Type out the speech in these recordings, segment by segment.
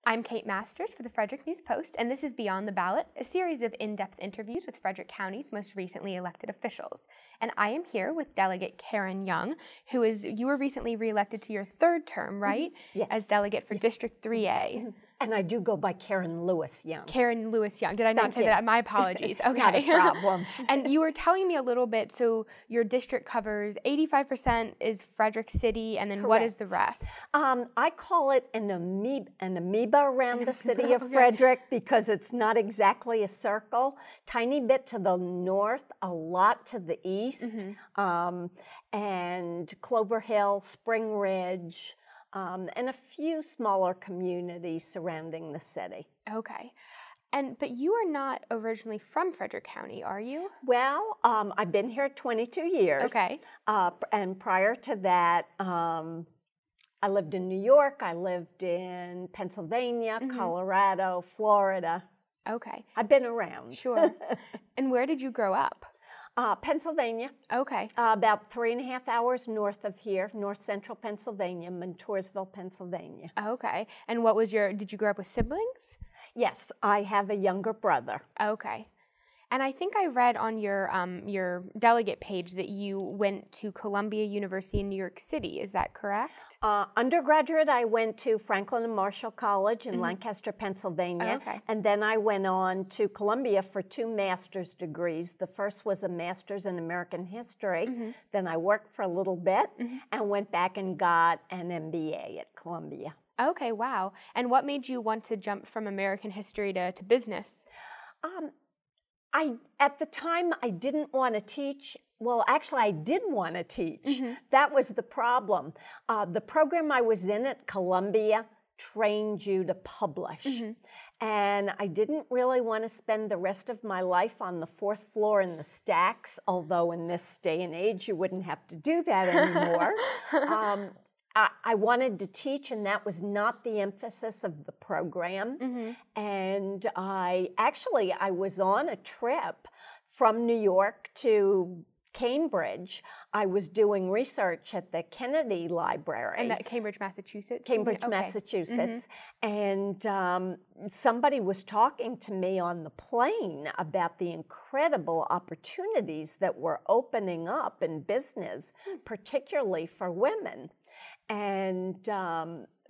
I'm Kate Masters for the Frederick News Post, and this is Beyond the Ballot, a series of in-depth interviews with Frederick County's most recently elected officials. And I am here with Delegate Karen Young, you were recently reelected to your third term, right? Yes. As delegate for District 3A. And I do go by Karen Lewis Young. Karen Lewis Young. Did I not say that? My apologies. Okay. Not a problem. And you were telling me a little bit, so your district covers 85% is Frederick City, and then Correct. What is the rest? I call it an amoeba around the city of Frederick because it's not exactly a circle. Tiny bit to the north, a lot to the east, and Clover Hill, Spring Ridge, and a few smaller communities surrounding the city. Okay. But you are not originally from Frederick County, are you? Well, I've been here 22 years. Okay. And prior to that, I lived in New York, I lived in Pennsylvania, Colorado, Florida. Okay. I've been around. Sure. And where did you grow up? Pennsylvania. Okay. About 3.5 hours north of here, north central Pennsylvania, Montoursville, Pennsylvania. Okay. And did you grow up with siblings? Yes, I have a younger brother. Okay. And I think I read on your delegate page that you went to Columbia University in New York City. Is that correct? Undergraduate, I went to Franklin and Marshall College in Lancaster, Pennsylvania. Okay. And then I went on to Columbia for 2 master's degrees. The first was a master's in American history. Then I worked for a little bit and went back and got an MBA at Columbia. Okay, wow. And what made you want to jump from American history to business? At the time, I didn't want to teach. Well, actually, I did want to teach. That was the problem. The program I was in at Columbia trained you to publish. And I didn't really want to spend the rest of my life on the 4th floor in the stacks, although in this day and age, you wouldn't have to do that anymore. I wanted to teach, and that was not the emphasis of the program. And I was on a trip from New York to Cambridge. I was doing research at the Kennedy Library. And at Cambridge, Massachusetts? Cambridge, Massachusetts. And somebody was talking to me on the plane about the incredible opportunities that were opening up in business, particularly for women. And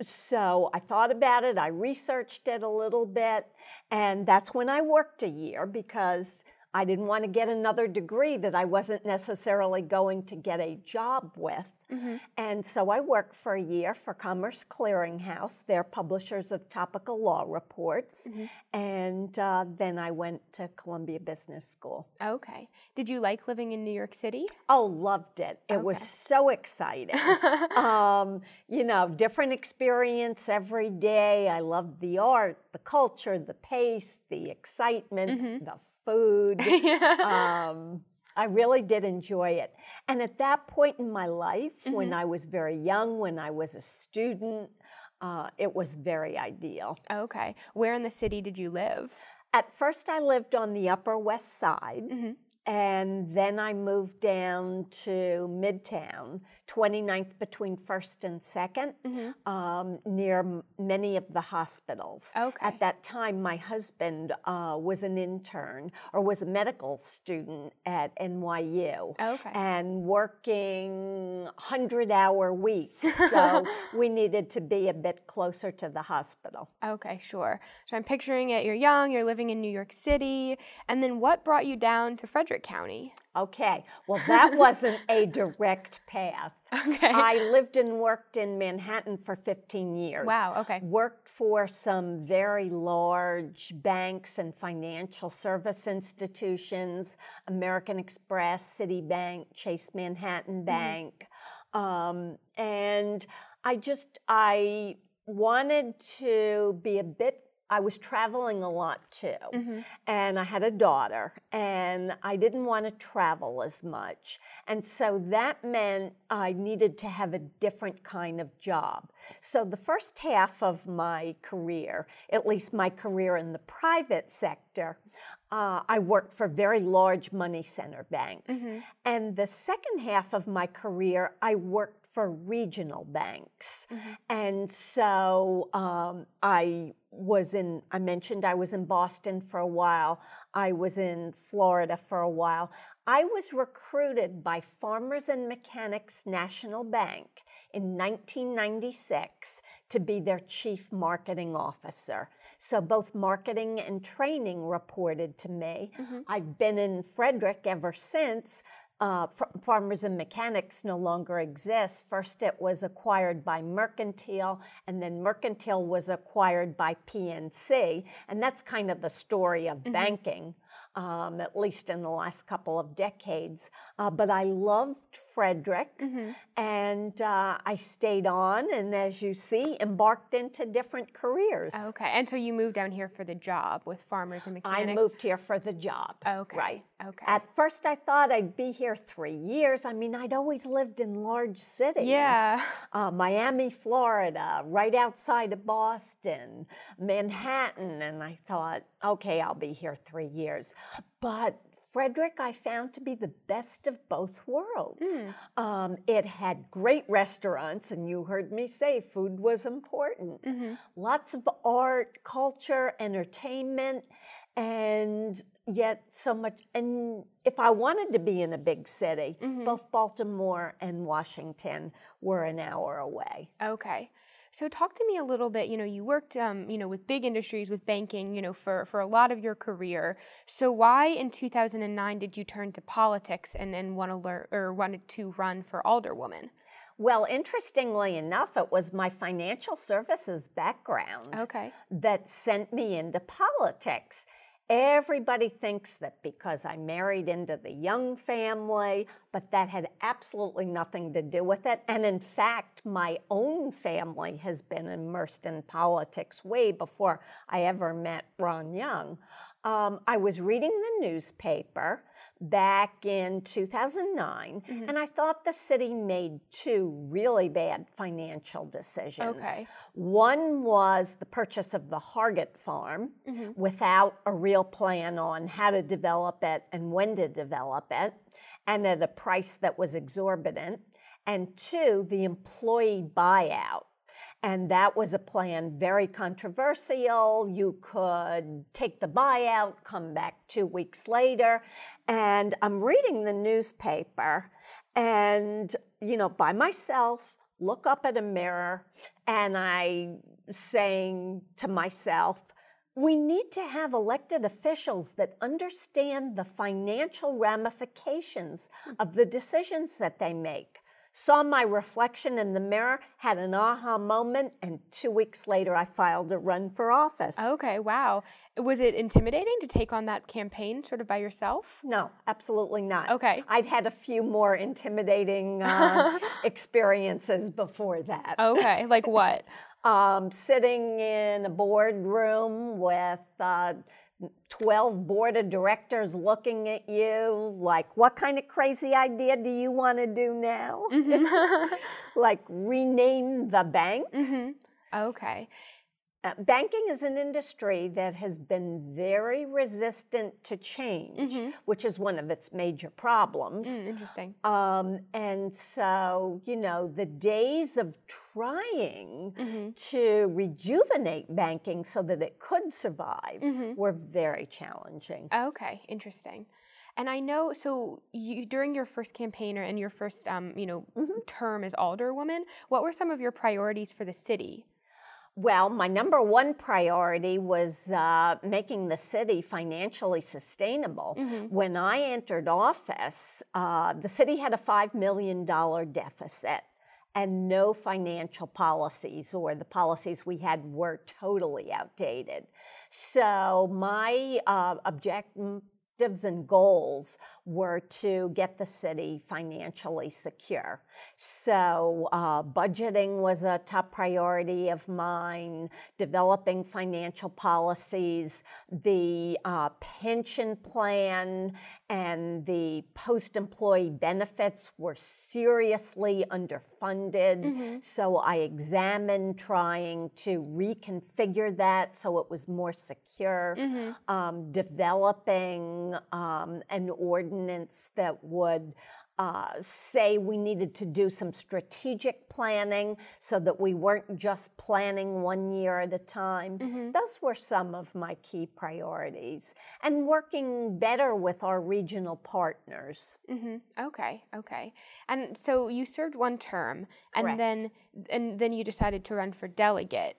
so I thought about it, I researched it a little bit, and that's when I worked a year because I didn't want to get another degree that I wasn't necessarily going to get a job with. And so I worked for a year for Commerce Clearinghouse. They're publishers of topical law reports. And then I went to Columbia Business School. Okay. Did you like living in New York City? Oh, loved it. It was so exciting. You know, different experience every day. I loved the art, the culture, the pace, the excitement, the food. I really did enjoy it. And at that point in my life, when I was very young, when I was a student, it was very ideal. Okay. Where in the city did you live? At first, I lived on the Upper West Side. And then I moved down to Midtown, 29th between 1st and 2nd, near many of the hospitals. Okay. At that time, my husband was an intern or was a medical student at NYU. Okay. And working 100-hour weeks, so we needed to be a bit closer to the hospital. Okay, sure. So I'm picturing it, you're young, you're living in New York City, and then what brought you down to Frederick County? Okay, well, that wasn't a direct path. Okay. I lived and worked in Manhattan for 15 years. Wow, okay. Worked for some very large banks and financial service institutions, American Express, Citibank, Chase Manhattan Bank. And I wanted to be I was traveling a lot too, and I had a daughter, and I didn't want to travel as much. And so that meant I needed to have a different kind of job. So the first half of my career, at least my career in the private sector, I worked for very large money center banks. And the second half of my career, I worked for regional banks. And so I mentioned I was in Boston for a while. I was in Florida for a while. I was recruited by Farmers and Mechanics National Bank in 1996 to be their chief marketing officer. So both marketing and training reported to me. I've been in Frederick ever since. Farmers and Mechanics no longer exists. First it was acquired by Mercantile, and then Mercantile was acquired by PNC, and that's kind of the story of banking, at least in the last couple of decades. But I loved Frederick, and I stayed on, and as you see, embarked into different careers. Okay, and so you moved down here for the job with Farmers and Mechanics? I moved here for the job. Okay. Right. Okay. At first I thought I'd be here 3 years. I mean, I'd always lived in large cities. Yeah. Miami, Florida, right outside of Boston, Manhattan, and I thought, okay, I'll be here 3 years. But Frederick I found to be the best of both worlds. It had great restaurants, and you heard me say food was important. Lots of art, culture, entertainment, and yet so much. And if I wanted to be in a big city, both Baltimore and Washington were an hour away. Okay. So talk to me a little bit, you worked, with big industries, with banking, for a lot of your career. So why in 2009 did you turn to politics and then wanted to run for alderwoman? Well, interestingly enough, it was my financial services background that sent me into politics. Everybody thinks that because I married into the Young family, but that had absolutely nothing to do with it. And in fact, my own family has been immersed in politics way before I ever met Ron Young. I was reading the newspaper back in 2009, and I thought the city made 2 really bad financial decisions. One was the purchase of the Hargett farm without a real plan on how to develop it and when to develop it, and at a price that was exorbitant. And 2, the employee buyout. And that was a plan very controversial. You could take the buyout, come back 2 weeks later. And I'm reading the newspaper and, by myself, look up at a mirror, and I saying to myself, we need to have elected officials that understand the financial ramifications of the decisions that they make. Saw my reflection in the mirror, had an aha moment, and 2 weeks later I filed a run for office. Okay, wow. Was it intimidating to take on that campaign sort of by yourself? No, absolutely not. Okay. I'd had a few more intimidating experiences before that. Okay, like what? Sitting in a boardroom with 12 board of directors looking at you like, what kind of crazy idea do you want to do now? Like rename the bank. Okay. Banking is an industry that has been very resistant to change, which is one of its major problems. Interesting. And so, the days of trying to rejuvenate banking so that it could survive were very challenging. Okay, interesting. And I know, so you during your first campaign and your first, term as alderwoman, what were some of your priorities for the city? Well, my number one priority was making the city financially sustainable. When I entered office, the city had a $5 million deficit and no financial policies, or the policies we had were totally outdated. So my objectives and goals were to get the city financially secure. So budgeting was a top priority of mine, developing financial policies, the pension plan and the post-employee benefits were seriously underfunded. So I examined trying to reconfigure that so it was more secure, developing an ordinance that would say we needed to do some strategic planning so that we weren't just planning 1 year at a time. Those were some of my key priorities. And working better with our regional partners. Okay. And so you served 1 term, Correct. and then you decided to run for delegate.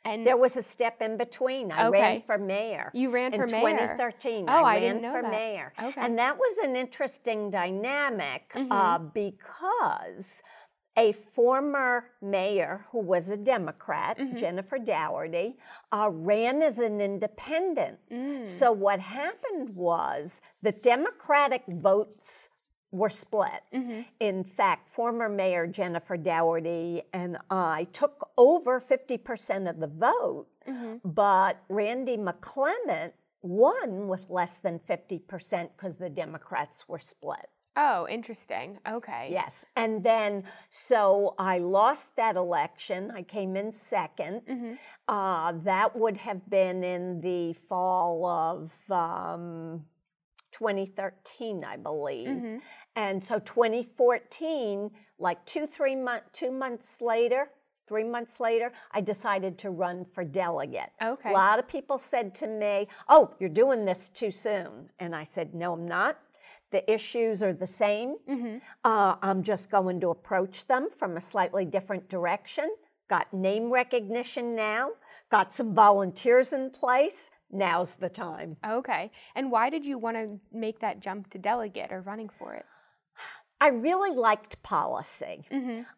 And there was a step in between. I ran for mayor. You ran for mayor? In 2013, Oh, I didn't ran know for that. mayor. Okay. And that was an interesting dynamic because a former mayor who was a Democrat, Jennifer Dougherty, ran as an independent. So what happened was the Democratic votes were split. In fact, former Mayor Jennifer Dougherty and I took over 50% of the vote, but Randy McClement won with less than 50% because the Democrats were split. Oh, interesting. Okay. Yes. And then, so I lost that election. I came in second. That would have been in the fall of 2013, I believe. And so 2014, like 3 months later, I decided to run for delegate. Okay. A lot of people said to me, "Oh, you're doing this too soon." And I said, "No, I'm not. The issues are the same. I'm just going to approach them from a slightly different direction. Got name recognition now, got some volunteers in place. Now's the time." Okay. And why did you want to make that jump to delegate or running for it? I really liked policy.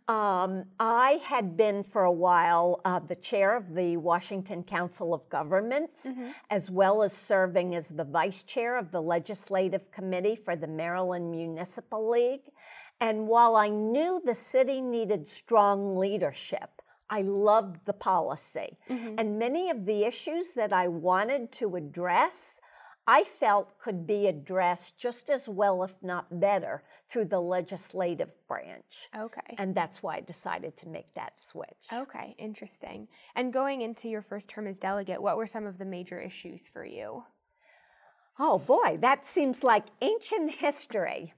I had been for a while the chair of the Washington Council of Governments, as well as serving as the vice chair of the Legislative Committee for the Maryland Municipal League. And while I knew the city needed strong leadership, I loved the policy. And many of the issues that I wanted to address, I felt could be addressed just as well, if not better, through the legislative branch. Okay. And that's why I decided to make that switch. Okay, interesting. And going into your first term as delegate, what were some of the major issues for you? Oh boy, that seems like ancient history.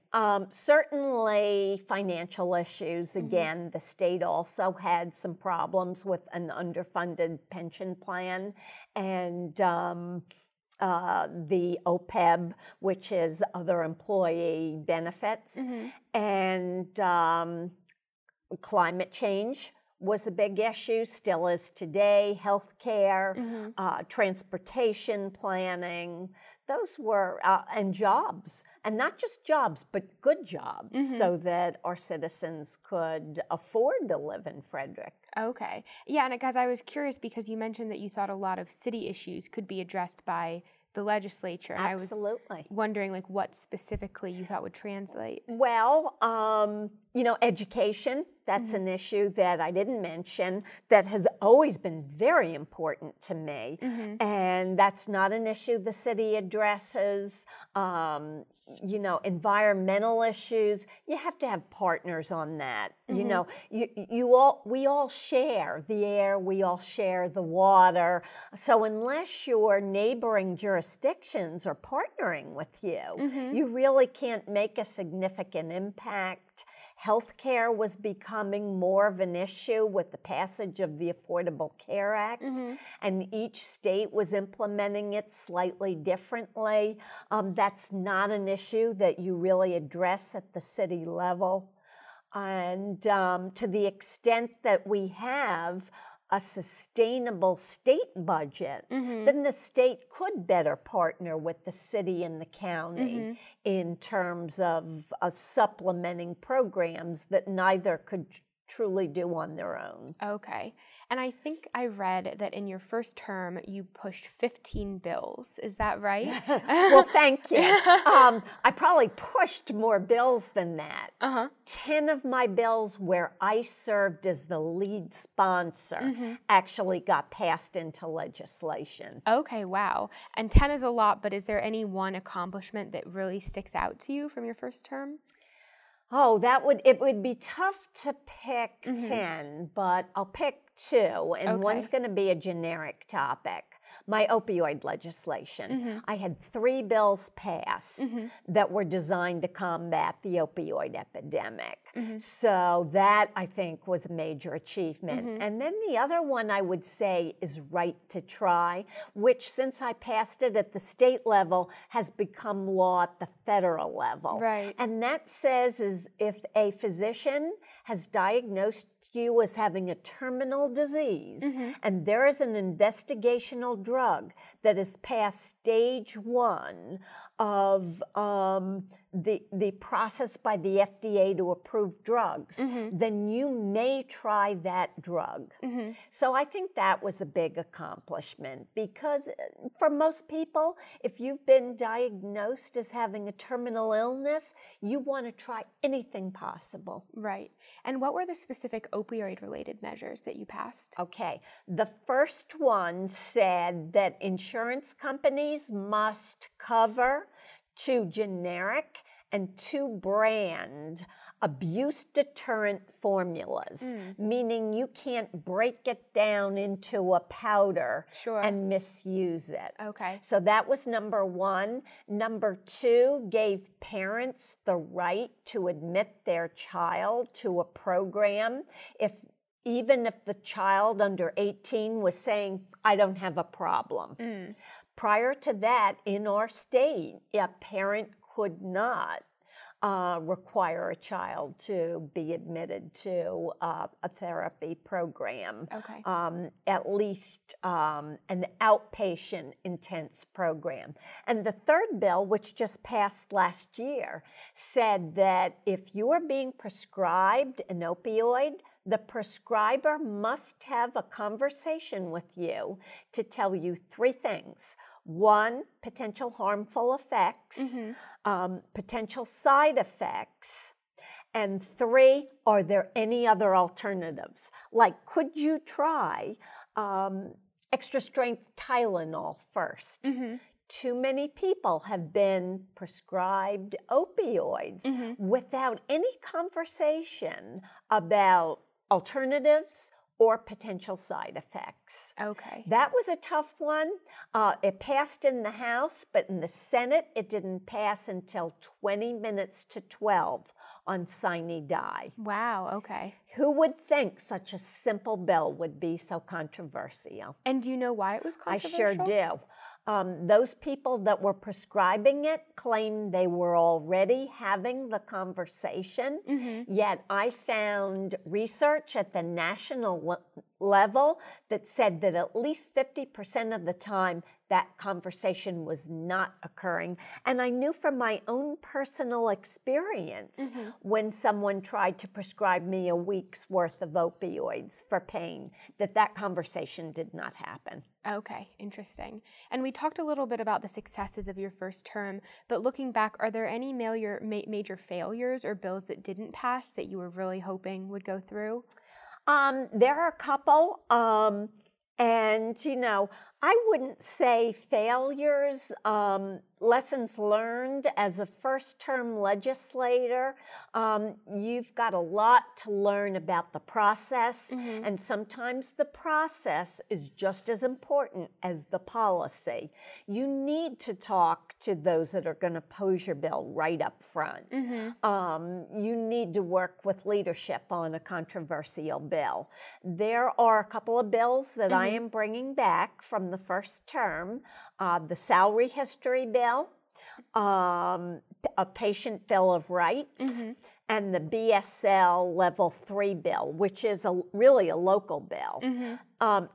Certainly financial issues. Again, the state also had some problems with an underfunded pension plan and the OPEB, which is other employee benefits, and climate change was a big issue, still is today, healthcare, transportation planning. Those were, and jobs, and not just jobs, but good jobs, so that our citizens could afford to live in Frederick. Okay. Yeah, and because I was curious because you mentioned that you thought a lot of city issues could be addressed by the legislature. And Absolutely. I was wondering, like, what specifically you thought would translate. Well, education, that's an issue that I didn't mention that has always been very important to me. And that's not an issue the city addresses. Environmental issues, you have to have partners on that. We all share the air, we all share the water. So unless your neighboring jurisdictions are partnering with you, you really can't make a significant impact. Healthcare was becoming more of an issue with the passage of the Affordable Care Act, and each state was implementing it slightly differently. That's not an issue that you really address at the city level. And to the extent that we have a sustainable state budget, then the state could better partner with the city and the county in terms of supplementing programs that neither could truly do on their own. Okay. And I think I read that in your first term, you pushed 15 bills. Is that right? Well, thank you. I probably pushed more bills than that. 10 of my bills where I served as the lead sponsor actually got passed into legislation. Okay, wow. And 10 is a lot, but is there any one accomplishment that really sticks out to you from your first term? Oh, it would be tough to pick 10, but I'll pick 2, and one's going to be a generic topic. my opioid legislation. I had 3 bills pass that were designed to combat the opioid epidemic. So that, I think, was a major achievement. And then the other one I would say is Right to Try, which, since I passed it at the state level, has become law at the federal level. Right. And that says is if a physician has diagnosed you as having a terminal disease and there is an investigational drug that is past stage 1 of the process by the FDA to approve drugs, then you may try that drug. So I think that was a big accomplishment, because for most people, if you've been diagnosed as having a terminal illness, you want to try anything possible. Right. And what were the specific opioid-related measures that you passed? Okay. The first one said that insurance companies must cover 2 generic and 2 brand abuse deterrent formulas, meaning you can't break it down into a powder and misuse it. Okay. So that was number 1. Number 2 gave parents the right to admit their child to a program even if the child under 18 was saying, I don't have a problem. Prior to that, in our state, a parent could not require a child to be admitted to a therapy program, at least an outpatient intense program. And the third bill, which just passed last year, said that if you are being prescribed an opioid, the prescriber must have a conversation with you to tell you 3 things. 1, potential harmful effects, potential side effects, and 3, are there any other alternatives? Like, could you try extra strength Tylenol first? Too many people have been prescribed opioids without any conversation about alternatives or potential side effects. Okay. That was a tough one. It passed in the House, but in the Senate, it didn't pass until 20 minutes to 12 on sine die. Wow, okay. Who would think such a simple bill would be so controversial? And do you know why it was controversial? I sure do. Those people that were prescribing it claimed they were already having the conversation, yet I found research at the national level that said that at least 50% of the time that conversation was not occurring. And I knew from my own personal experience when someone tried to prescribe me a week's worth of opioids for pain, that conversation did not happen. Okay, interesting. And we talked a little bit about the successes of your first term, but looking back, are there any major failures or bills that didn't pass that you were really hoping would go through? There are a couple, and, I wouldn't say failures, lessons learned as a first-term legislator. You've got a lot to learn about the process, and sometimes the process is just as important as the policy. You need to talk to those that are going to oppose your bill right up front. You need to work with leadership on a controversial bill. There are a couple of bills that I am bringing back from the first term, the salary history bill, a patient bill of rights, and the BSL level 3 bill, which is really a local bill.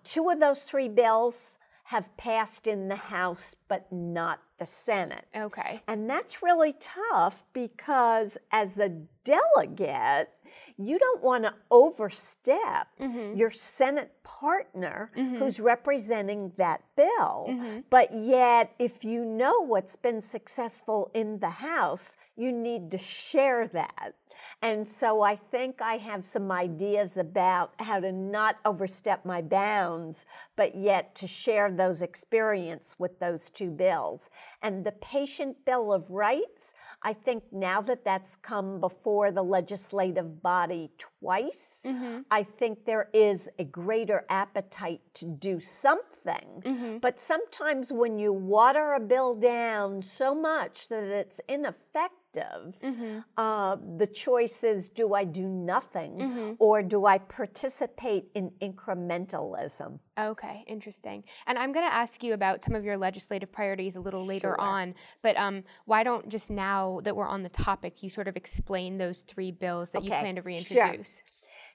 2 of those 3 bills have passed in the House, but not the Senate. Okay. And that's really tough because as a delegate, you don't want to overstep your Senate partner who's representing that bill. But yet, if you know what's been successful in the House, you need to share that. And so I think I have some ideas about how to not overstep my bounds, but yet to share those experiences with those 2 bills. And the Patient Bill of Rights, I think now that that's come before the legislative legislative body twice, I think there is a greater appetite to do something. But sometimes when you water a bill down so much that it's ineffective, the choice is, do I do nothing or do I participate in incrementalism? Okay, interesting. And I'm going to ask you about some of your legislative priorities a little later on, but why don't just now that we're on the topic, you sort of explain those 3 bills that you plan to reintroduce? Sure.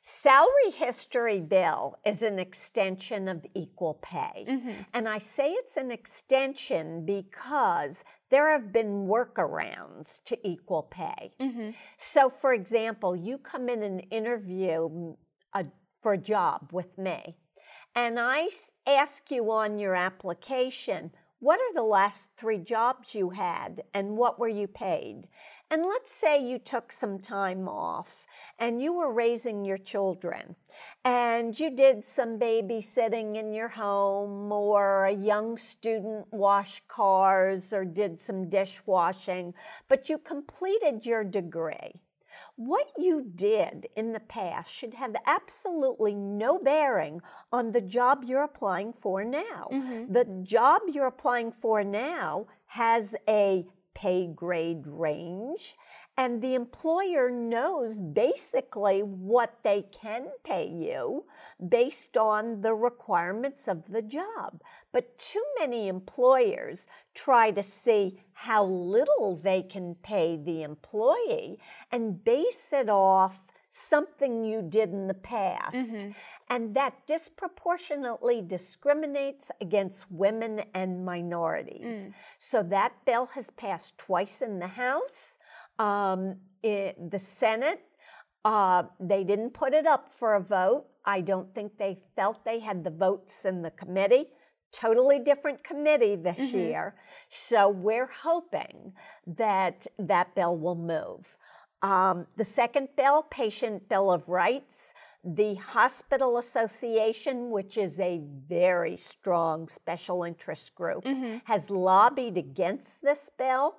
Salary history bill is an extension of equal pay. And I say it's an extension because there have been workarounds to equal pay. So, for example, you come in and interview for a job with me, and I ask you on your application, what are the last 3 jobs you had and what were you paid? And let's say you took some time off and you were raising your children and you did some babysitting in your home, or a young student washed cars or did some dishwashing, but you completed your degree. What you did in the past should have absolutely no bearing on the job you're applying for now. The job you're applying for now has a pay grade range, and the employer knows basically what they can pay you based on the requirements of the job. But too many employers try to see how little they can pay the employee and base it off something you did in the past. And that disproportionately discriminates against women and minorities. So that bill has passed twice in the House. The Senate, they didn't put it up for a vote. I don't think they felt they had the votes in the committee. Totally different committee this year. So we're hoping that that bill will move. The second bill, Patient Bill of Rights, the Hospital Association, which is a very strong special interest group, has lobbied against this bill.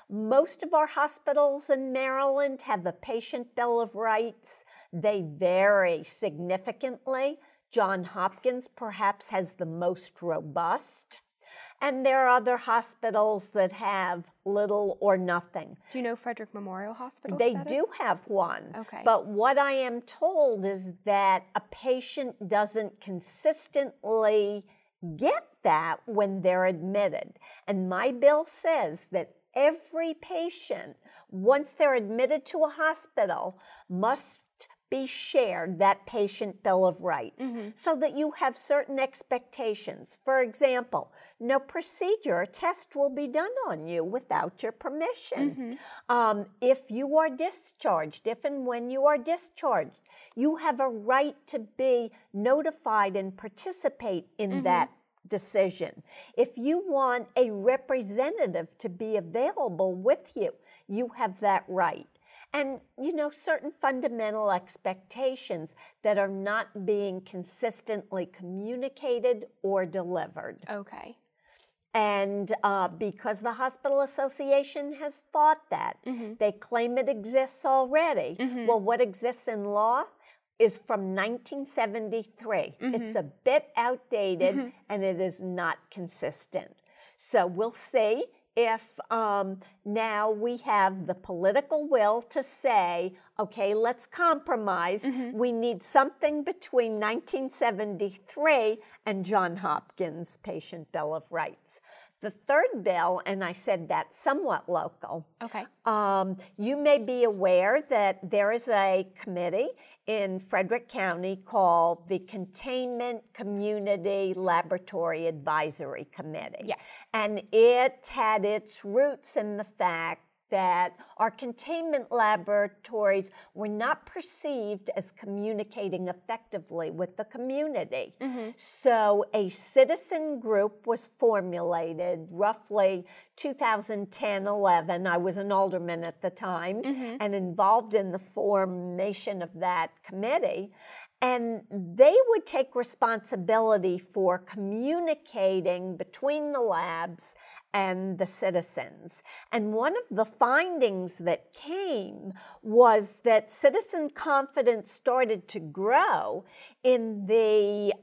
Most of our hospitals in Maryland have a Patient Bill of Rights. They vary significantly. Johns Hopkins perhaps has the most robust. And there are other hospitals that have little or nothing. Do you know Frederick Memorial Hospital? They do have one. Okay. But what I am told is that a patient doesn't consistently get that when they're admitted. And my bill says that every patient, once they're admitted to a hospital, must be shared that Patient Bill of Rights so that you have certain expectations. For example, no procedure or test will be done on you without your permission. If you are discharged, if and when you are discharged, you have a right to be notified and participate in that decision. If you want a representative to be available with you, you have that right. And, you know, certain fundamental expectations that are not being consistently communicated or delivered. Okay. And because the Hospital Association has fought that, they claim it exists already. Well, what exists in law is from 1973. It's a bit outdated and it is not consistent. So we'll see if now we have the political will to say, okay, let's compromise. We need something between 1973 and Johns Hopkins Patient Bill of Rights. The third bill, and I said that's somewhat local. Okay. You may be aware that there is a committee in Frederick County called the Containment Community Laboratory Advisory Committee. Yes. And it had its roots in the fact that our containment laboratories were not perceived as communicating effectively with the community. So a citizen group was formulated roughly 2010-11. I was an alderman at the time and involved in the formation of that committee. And they would take responsibility for communicating between the labs and the citizens. And one of the findings that came was that citizen confidence started to grow in the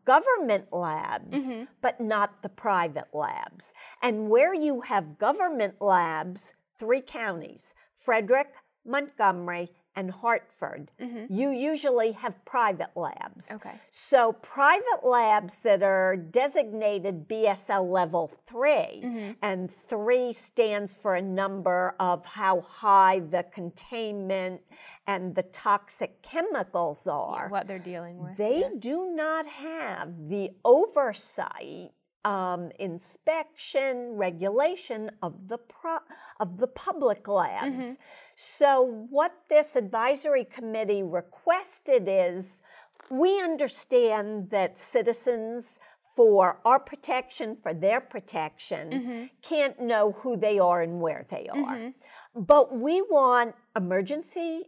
government labs, but not the private labs. And where you have government labs, 3 counties, Frederick, Montgomery, and Hartford, you usually have private labs. Okay. So private labs that are designated BSL level 3, and 3 stands for a number of how high the containment and the toxic chemicals are. Yeah, what they're dealing with. They do not have the oversight, inspection, regulation of the public labs. So what this advisory committee requested is, we understand that citizens, for our protection, for their protection, can't know who they are and where they are. But we want emergency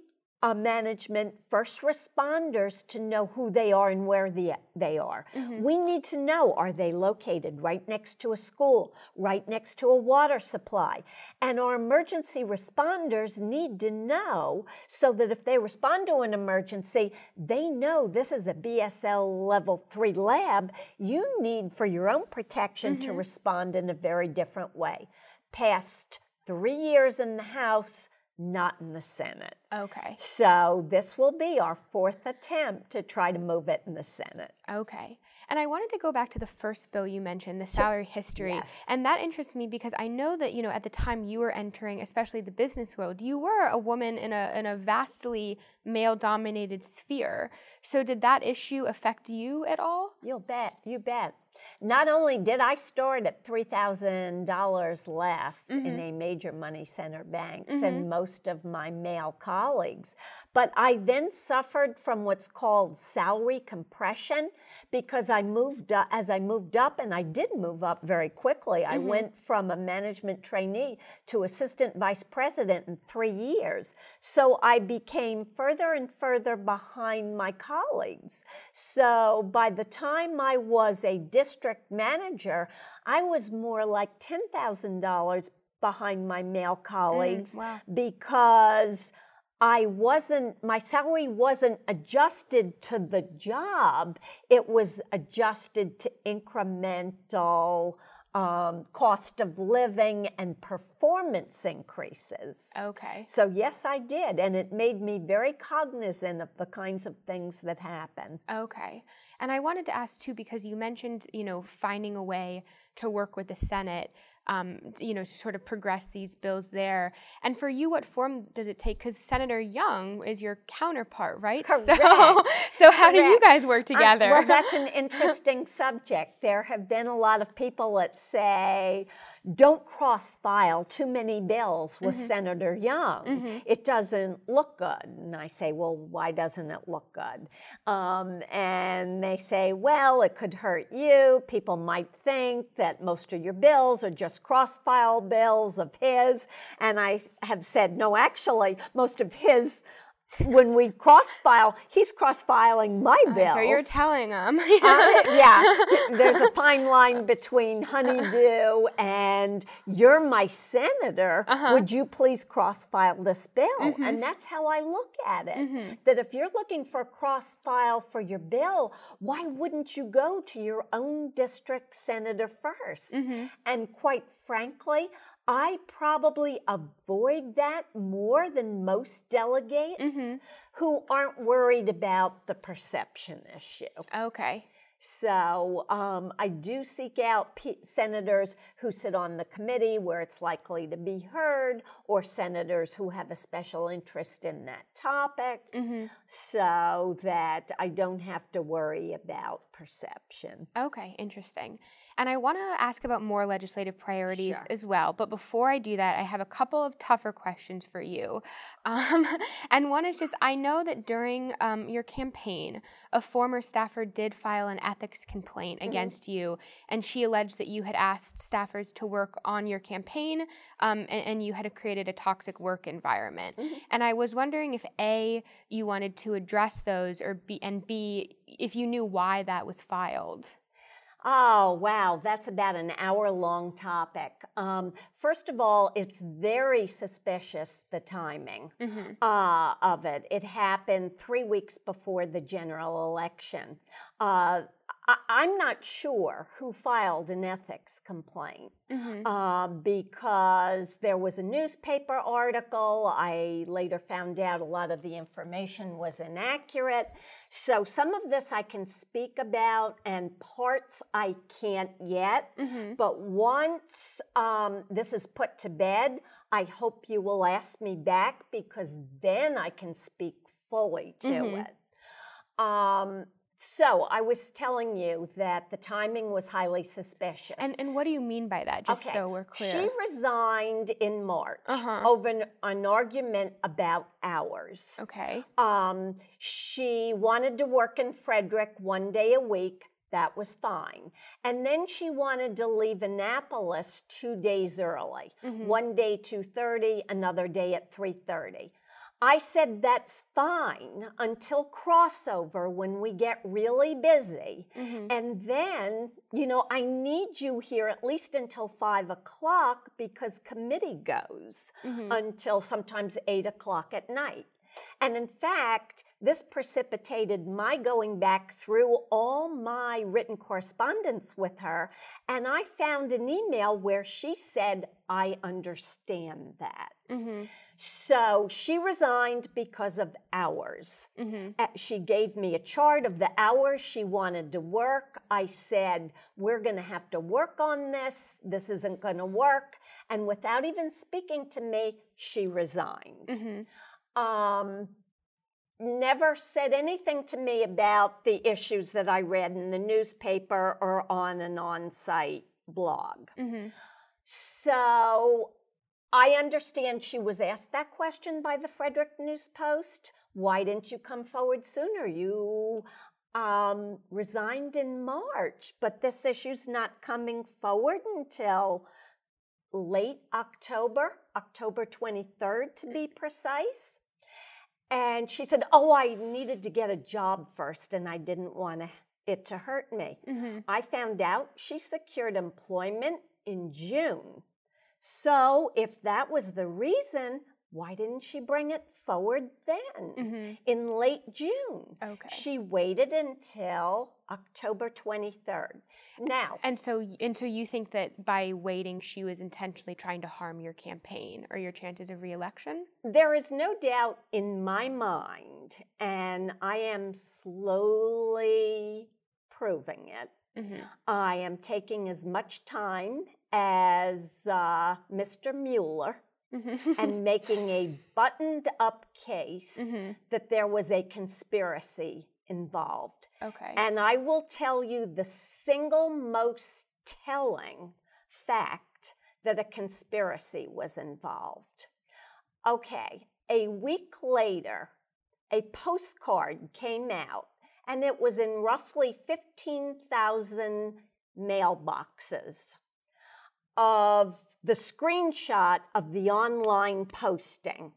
management, first responders to know who they are and where they are. We need to know, are they located right next to a school, right next to a water supply? And our emergency responders need to know so that if they respond to an emergency, they know this is a BSL level 3 lab. You need, for your own protection, to respond in a very different way. Past 3 years in the House, not in the Senate. Okay. So this will be our 4th attempt to try to move it in the Senate. Okay. And I wanted to go back to the first bill you mentioned, the salary history. Yes. And that interests me because I know that, you know, at the time you were entering, especially the business world, you were a woman in a vastly male-dominated sphere. So did that issue affect you at all? You bet. You bet. Not only did I start at $3,000 left in a major money center bank than most of my male colleagues, but I then suffered from what's called salary compression because I moved up, as I moved up, and I did move up very quickly. I went from a management trainee to assistant vice president in 3 years. So I became further and further behind my colleagues. So by the time I was a district manager, I was more like $10,000 behind my male colleagues because my salary wasn't adjusted to the job. It was adjusted to incremental cost of living and performance increases. Okay. So yes, I did. And it made me very cognizant of the kinds of things that happen. Okay. And I wanted to ask too, because you mentioned, you know, finding a way to work with the Senate, you know, to sort of progress these bills there. And for you, what form does it take? Because Senator Young is your counterpart, right? Correct. So how do you guys work together? Well, that's an interesting subject. There have been a lot of people that say, don't cross-file too many bills with Senator Young. It doesn't look good. And I say, well, why doesn't it look good? And they say, well, it could hurt you. People might think that most of your bills are just cross-file bills of his. And I have said, no, actually, most of his, when we cross-file, he's cross-filing my bills. So you're telling him. Yeah, there's a fine line between honeydew and you're my senator. Would you please cross-file this bill? And that's how I look at it. That if you're looking for a cross-file for your bill, why wouldn't you go to your own district senator first? And quite frankly, I probably avoid that more than most delegates who aren't worried about the perception issue. Okay. So I do seek out senators who sit on the committee where it's likely to be heard, or senators who have a special interest in that topic, so that I don't have to worry about perception. Okay, interesting. And I want to ask about more legislative priorities Sure. as well. But before I do that, I have a couple of tougher questions for you. And one is just, I know that during your campaign, a former staffer did file an ethics complaint against you, and she alleged that you had asked staffers to work on your campaign, and you had created a toxic work environment. And I was wondering if A, you wanted to address those, or B, if you knew why that was filed. Oh, wow, that's about an hour-long topic. First of all, it's very suspicious, the timing of it. It happened 3 weeks before the general election. I'm not sure who filed an ethics complaint because there was a newspaper article. I later found out a lot of the information was inaccurate. So some of this I can speak about and parts I can't yet. But once this is put to bed, I hope you will ask me back because then I can speak fully to it. So I was telling you that the timing was highly suspicious. And what do you mean by that, just so we're clear? She resigned in March over an argument about hours. Okay. She wanted to work in Frederick 1 day a week. That was fine. And then she wanted to leave Annapolis 2 days early. One day 2:30, another day at 3:30. I said that's fine until crossover when we get really busy. And then, you know, I need you here at least until 5 o'clock because committee goes until sometimes 8 o'clock at night. And in fact, this precipitated my going back through all my written correspondence with her, and I found an email where she said, I understand that. So she resigned because of hours. She gave me a chart of the hours she wanted to work. I said, we're going to have to work on this. This isn't going to work. And without even speaking to me, she resigned. Never said anything to me about the issues that I read in the newspaper or on an on-site blog. So I understand she was asked that question by the Frederick News Post. Why didn't you come forward sooner? You resigned in March, but this issue's not coming forward until late October, October 23rd to be precise. And she said, oh, I needed to get a job first and I didn't want it to hurt me. I found out she secured employment in June. So if that was the reason, why didn't she bring it forward then in late June? She waited until October 23rd. Now, and so you think that by waiting, she was intentionally trying to harm your campaign or your chances of re-election? There is no doubt in my mind, and I am slowly proving it. I am taking as much time as Mr. Mueller and making a buttoned-up case that there was a conspiracy involved. And I will tell you the single most telling fact that a conspiracy was involved. A week later, a postcard came out, and it was in roughly 15,000 mailboxes of the screenshot of the online posting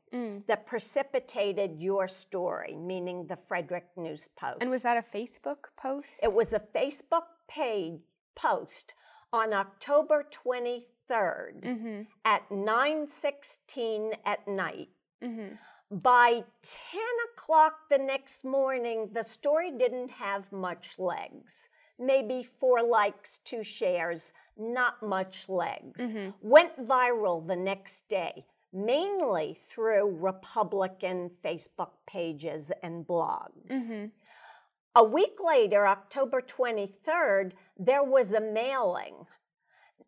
that precipitated your story, meaning the Frederick News Post. And was that a Facebook post? It was a Facebook page post on October 23rd at 9:16 at night. By 10 o'clock the next morning, the story didn't have much legs. Maybe 4 likes, 2 shares, not much legs. Went viral the next day, mainly through Republican Facebook pages and blogs. A week later, October 23rd, there was a mailing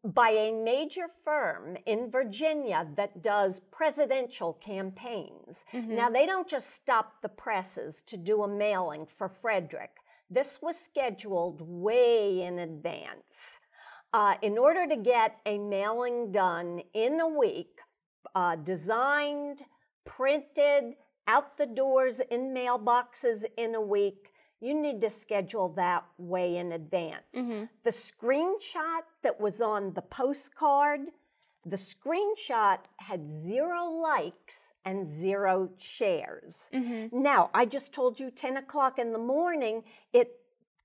by a major firm in Virginia that does presidential campaigns. Now, they don't just stop the presses to do a mailing for Frederick. This was scheduled way in advance. In order to get a mailing done in a week, designed, printed, out the doors in mailboxes in a week, you need to schedule that way in advance. The screenshot that was on the postcard, the screenshot had 0 likes and 0 shares. Now, I just told you 10 o'clock in the morning,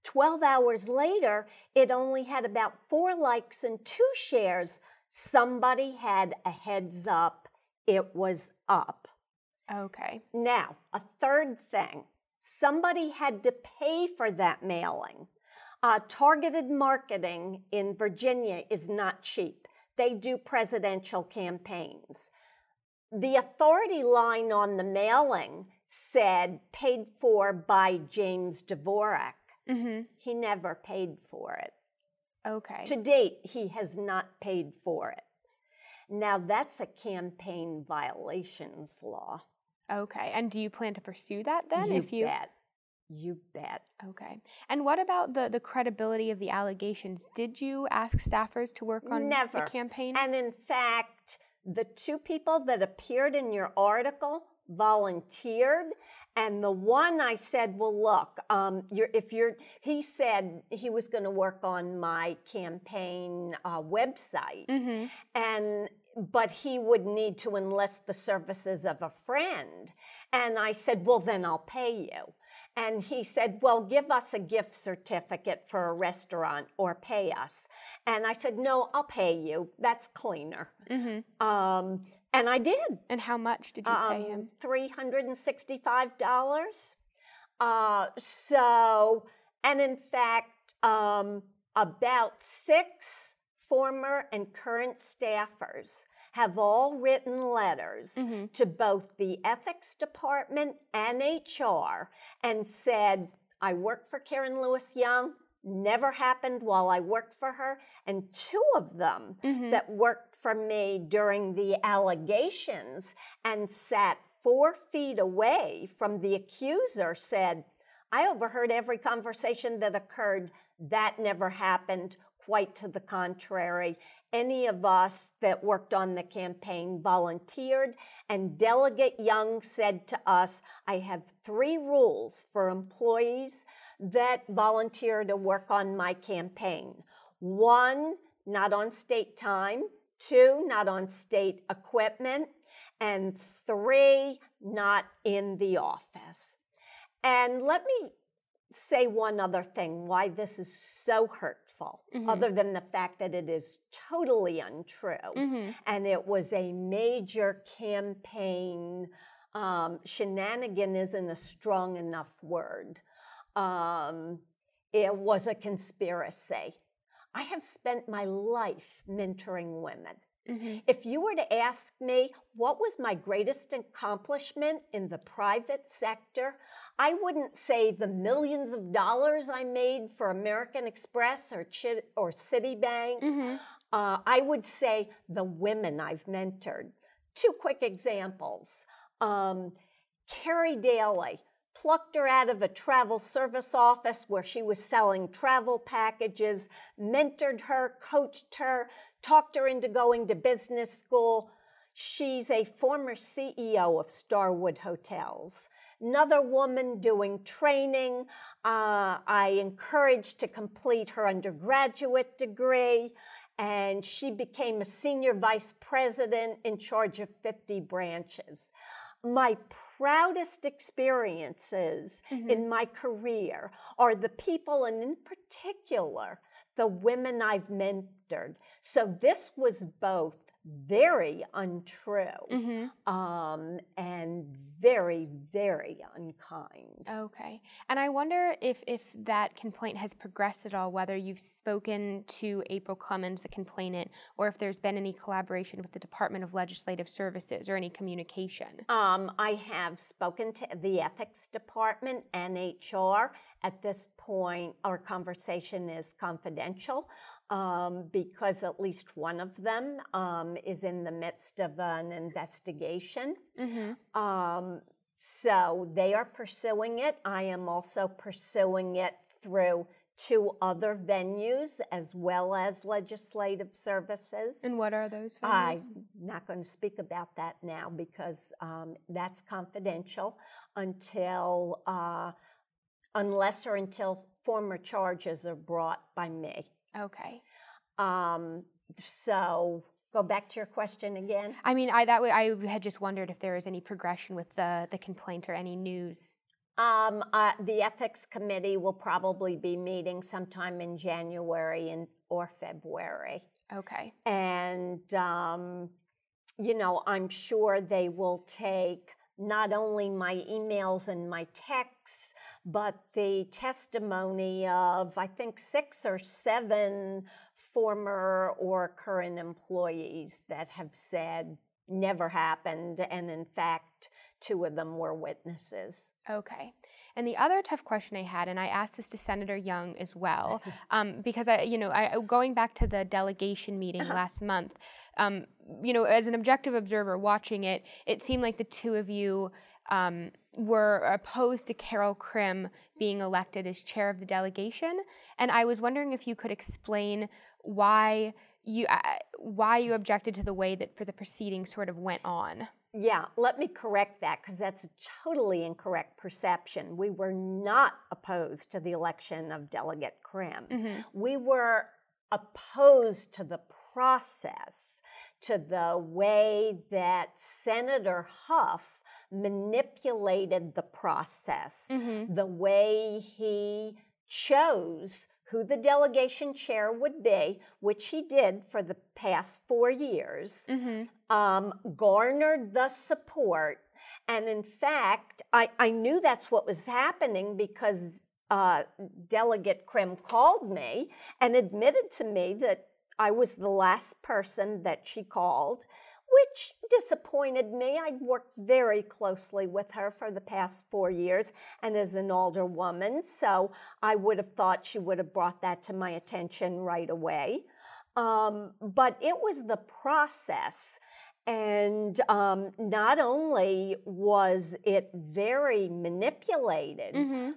12 hours later, it only had about 4 likes and 2 shares. Somebody had a heads up, it was up. Okay. Now, a third thing, somebody had to pay for that mailing. Targeted marketing in Virginia is not cheap. They do presidential campaigns. The authority line on the mailing said paid for by James Dvorak. He never paid for it. Okay. To date, he has not paid for it. Now, that's a campaign violations law. Okay. And do you plan to pursue that then? You bet. You bet. Okay. And what about the credibility of the allegations? Did you ask staffers to work on the campaign? And in fact, the 2 people that appeared in your article volunteered, and the one I said, well, look, he said he was going to work on my campaign website, but he would need to enlist the services of a friend. And I said, well, then I'll pay you. And he said, well, give us a gift certificate for a restaurant or pay us. And I said, no, I'll pay you. That's cleaner. And I did. And how much did you pay him? $365. And in fact, about 6 former and current staffers have all written letters to both the ethics department and HR and said, I work for Karen Lewis Young, never happened while I worked for her. And 2 of them that worked for me during the allegations and sat 4 feet away from the accuser said, I overheard every conversation that occurred. That never happened. Quite to the contrary. Any of us that worked on the campaign volunteered, and Delegate Young said to us, I have 3 rules for employees that volunteer to work on my campaign. 1, not on state time. 2, not on state equipment. And 3, not in the office. And let me say one other thing, why this is so hurtful, other than the fact that it is totally untrue. And it was a major campaign, shenanigan isn't a strong enough word. It was a conspiracy. I have spent my life mentoring women. If you were to ask me what was my greatest accomplishment in the private sector, I wouldn't say the millions of dollars I made for American Express or Citibank. I would say the women I've mentored. 2 quick examples. Carrie Daly, plucked her out of a travel service office where she was selling travel packages, mentored her, coached her, talked her into going to business school. She's a former CEO of Starwood Hotels. Another woman doing training, I encouraged to complete her undergraduate degree, and she became a senior vice president in charge of 50 branches. My proudest experiences in my career are the people, and in particular, the women I've mentored. So this was both very untrue and very, very unkind. Okay. And I wonder if that complaint has progressed at all, whether you've spoken to April Clemens, the complainant, or if there's been any collaboration with the Department of Legislative Services or any communication. I have spoken to the Ethics Department and HR. At this point, our conversation is confidential because at least one of them is in the midst of an investigation. So they are pursuing it. I am also pursuing it through to other venues as well as legislative services. And what are those venues? I'm not going to speak about that now because that's confidential unless or until former charges are brought by me. Okay. So go back to your question again. I mean, I had just wondered if there was any progression with the complaint or any news. The ethics committee will probably be meeting sometime in January or February. Okay. And, I'm sure they will take not only my emails and my texts, but the testimony of, I think, 6 or 7 former or current employees that have said never happened, and in fact, 2 of them were witnesses. Okay. And the other tough question I had, and I asked this to Senator Young as well, because going back to the delegation meeting last month, as an objective observer watching it, it seemed like the 2 of you were opposed to Carol Krim being elected as chair of the delegation, and I was wondering if you could explain why you objected to the way that the proceedings sort of went on. Yeah, let me correct that because that's a totally incorrect perception. We were not opposed to the election of Delegate Krim. Mm-hmm. We were opposed to the process, to the way that Senator Huff manipulated the process, the way he chose who the delegation chair would be, which he did for the past 4 years, garnered the support. And in fact, I knew that's what was happening because Delegate Krim called me and admitted to me that I was the last person that she called, which disappointed me. I'd worked very closely with her for the past 4 years and as an older woman, so I would have thought she would have brought that to my attention right away. But it was the process, and not only was it very manipulated,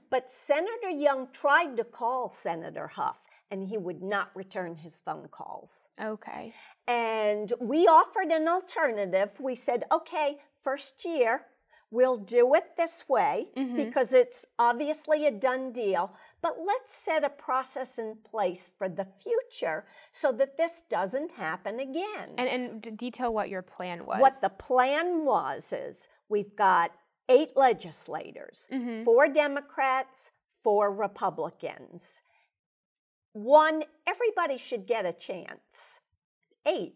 but Senator Young tried to call Senator Huff, and he would not return his phone calls. Okay. And we offered an alternative. We said, okay, first year, we'll do it this way because it's obviously a done deal, but let's set a process in place for the future so that this doesn't happen again. And detail what your plan was. What the plan was is we've got 8 legislators, 4 Democrats, 4 Republicans. 1, everybody should get a chance. 8,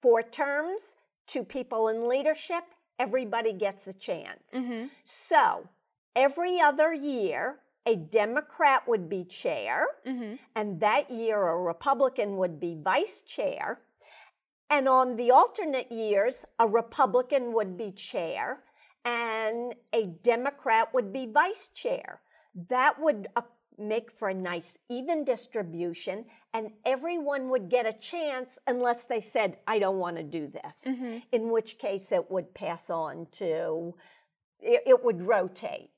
4 terms, 2 people in leadership, everybody gets a chance. So every other year, a Democrat would be chair, and that year a Republican would be vice chair. And on the alternate years, a Republican would be chair, and a Democrat would be vice chair. That would make for a nice even distribution, and everyone would get a chance unless they said, I don't want to do this, in which case it would pass on to, it would rotate.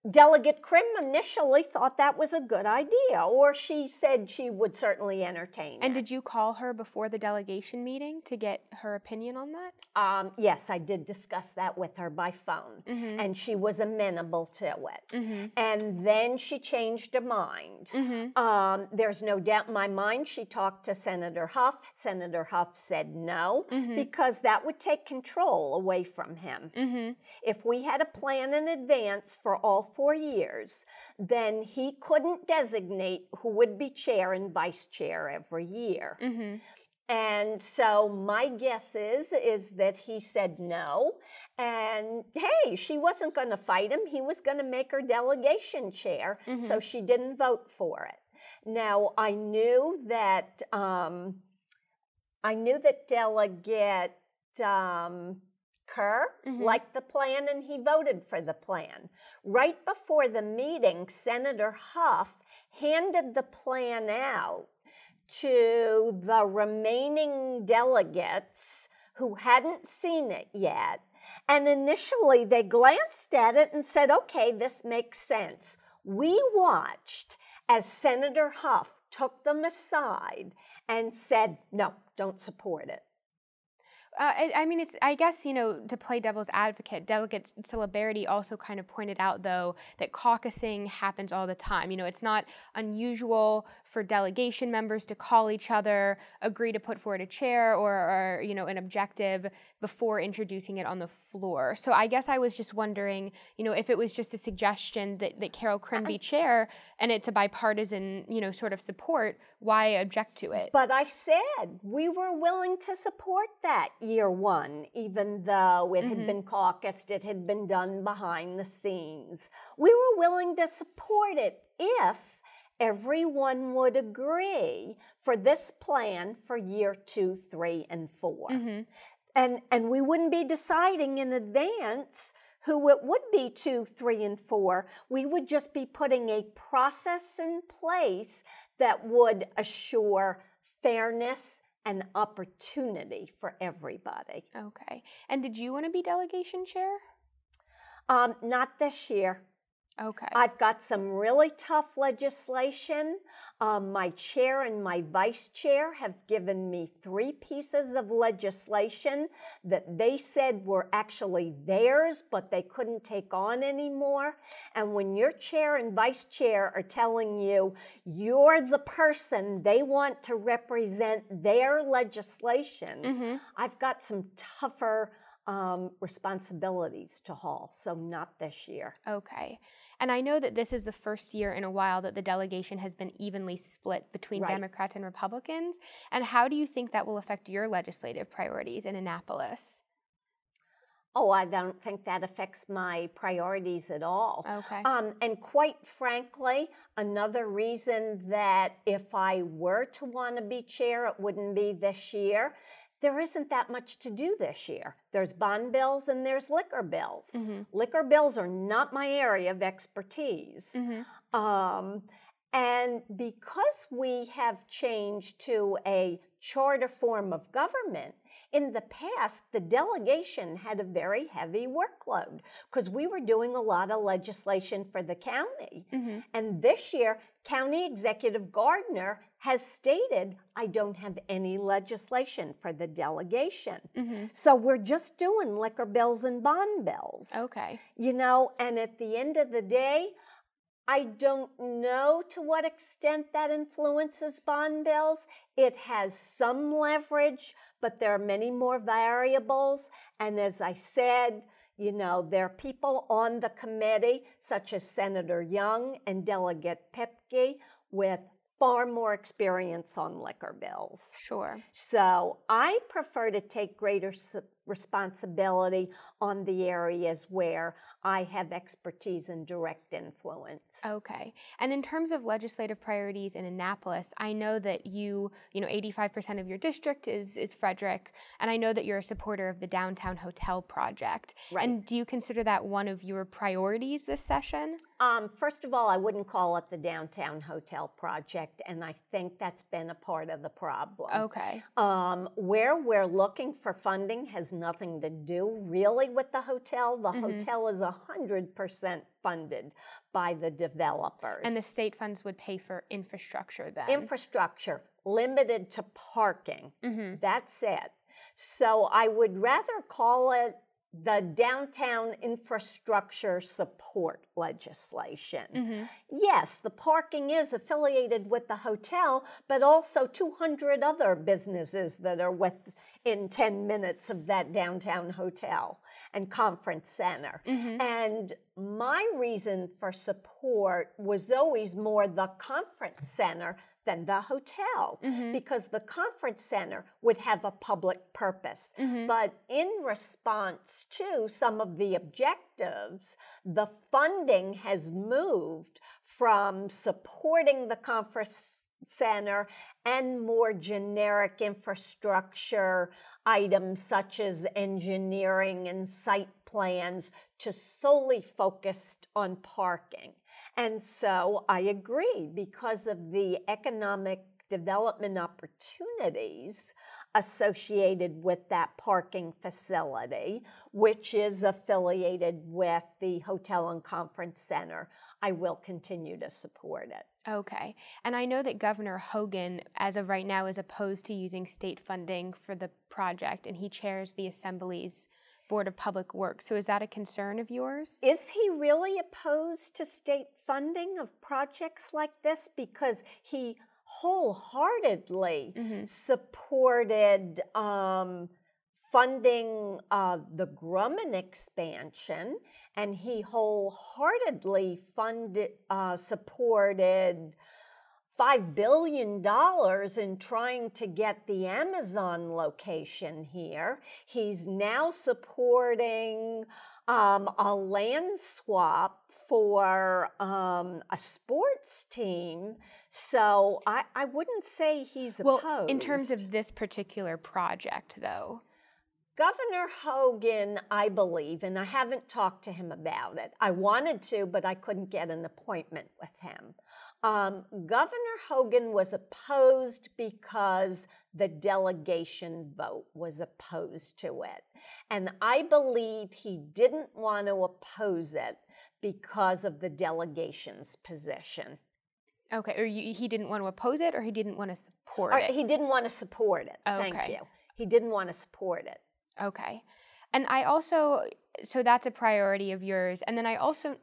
Delegate Krim initially thought that was a good idea, or she said she would certainly entertain And it. did you call her before the delegation meeting to get her opinion on that? Yes, I did discuss that with her by phone, and she was amenable to it. And then she changed her mind. There's no doubt in my mind she talked to Senator Huff. Senator Huff said no, because that would take control away from him. If we had a plan in advance for all 4 years, then he couldn't designate who would be chair and vice chair every year. And so my guess is that he said no, and hey, she wasn't going to fight him. He was going to make her delegation chair, so she didn't vote for it. Now, I knew that Delegate Kerr liked the plan, and he voted for the plan. Right before the meeting, Senator Huff handed the plan out to the remaining delegates who hadn't seen it yet. And initially, they glanced at it and said, okay, this makes sense. We watched as Senator Huff took them aside and said, no, don't support it. I mean, I guess, to play devil's advocate, Delegate Celebrity also kind of pointed out, though, that caucusing happens all the time. It's not unusual for delegation members to call each other, agree to put forward a chair or an objective before introducing it on the floor. So I guess I was just wondering, if it was just a suggestion that Carol Krim be chair and it's a bipartisan, sort of support, why object to it? But I said we were willing to support that year one, even though it had been caucused, it had been done behind the scenes. We were willing to support it if everyone would agree for this plan for year 2, 3, and 4. And we wouldn't be deciding in advance who it would be 2, 3, and 4. We would just be putting a process in place that would assure fairness and opportunity for everybody. Okay. And did you want to be delegation chair? Not this year. Okay. I've got some really tough legislation. My chair and my vice chair have given me 3 pieces of legislation that they said were actually theirs, but they couldn't take on anymore. And when your chair and vice chair are telling you you're the person they want to represent their legislation, I've got some tougher responsibilities to haul, so not this year. Okay. And I know that this is the first year in a while that the delegation has been evenly split between Democrats and Republicans. And how do you think that will affect your legislative priorities in Annapolis? Oh, I don't think that affects my priorities at all. Okay. And quite frankly, another reason that if I were to want to be chair, it wouldn't be this year. There isn't that much to do this year. There's bond bills and there's liquor bills. Liquor bills are not my area of expertise. And because we have changed to a charter form of government, in the past, the delegation had a very heavy workload because we were doing a lot of legislation for the county. And this year, County Executive Gardner has stated, I don't have any legislation for the delegation. So we're just doing liquor bills and bond bills. Okay. And at the end of the day, I don't know to what extent that influences bond bills. It has some leverage, but there are many more variables. And as I said, there are people on the committee, such as Senator Young and Delegate Pipke, with far more experience on liquor bills. Sure. So I prefer to take greater responsibility on the areas where I have expertise and direct influence. Okay. And in terms of legislative priorities in Annapolis, I know that 85% of your district is Frederick, and I know that you're a supporter of the downtown hotel project. Right. And do you consider that one of your priorities this session? First of all, I wouldn't call it the downtown hotel project, and I think that's been a part of the problem. Okay. Where we're looking for funding has nothing to do really with the hotel. The hotel is 100% funded by the developers. And the state funds would pay for infrastructure then? Infrastructure, limited to parking. That's it. So I would rather call it the downtown infrastructure support legislation. Yes, the parking is affiliated with the hotel, but also 200 other businesses that are within 10 minutes of that downtown hotel and conference center. And my reason for support was always more the conference center than the hotel, because the conference center would have a public purpose. But in response to some of the objectives, the funding has moved from supporting the conference center and more generic infrastructure items such as engineering and site plans to solely focused on parking. And so I agree, because of the economic development opportunities associated with that parking facility, which is affiliated with the Hotel and Conference Center, I will continue to support it. Okay. And I know that Governor Hogan, as of right now, is opposed to using state funding for the project, and he chairs the Assembly's Board of Public Works. So is that a concern of yours? Is he really opposed to state funding of projects like this? Because he wholeheartedly supported funding the Grumman expansion, and he wholeheartedly supported $5 billion in trying to get the Amazon location here. He's now supporting a land swap for a sports team. So I wouldn't say he's opposed. Well, in terms of this particular project, though. Governor Hogan, I believe, and I haven't talked to him about it. I wanted to, but I couldn't get an appointment with him. Governor Hogan was opposed because the delegation vote was opposed to it. And I believe he didn't want to oppose it because of the delegation's position. Okay, or he didn't want to oppose it, or he didn't want to support it? He didn't want to support it. Okay. Thank you. He didn't want to support it. Okay. And I also, so that's a priority of yours. And then I also...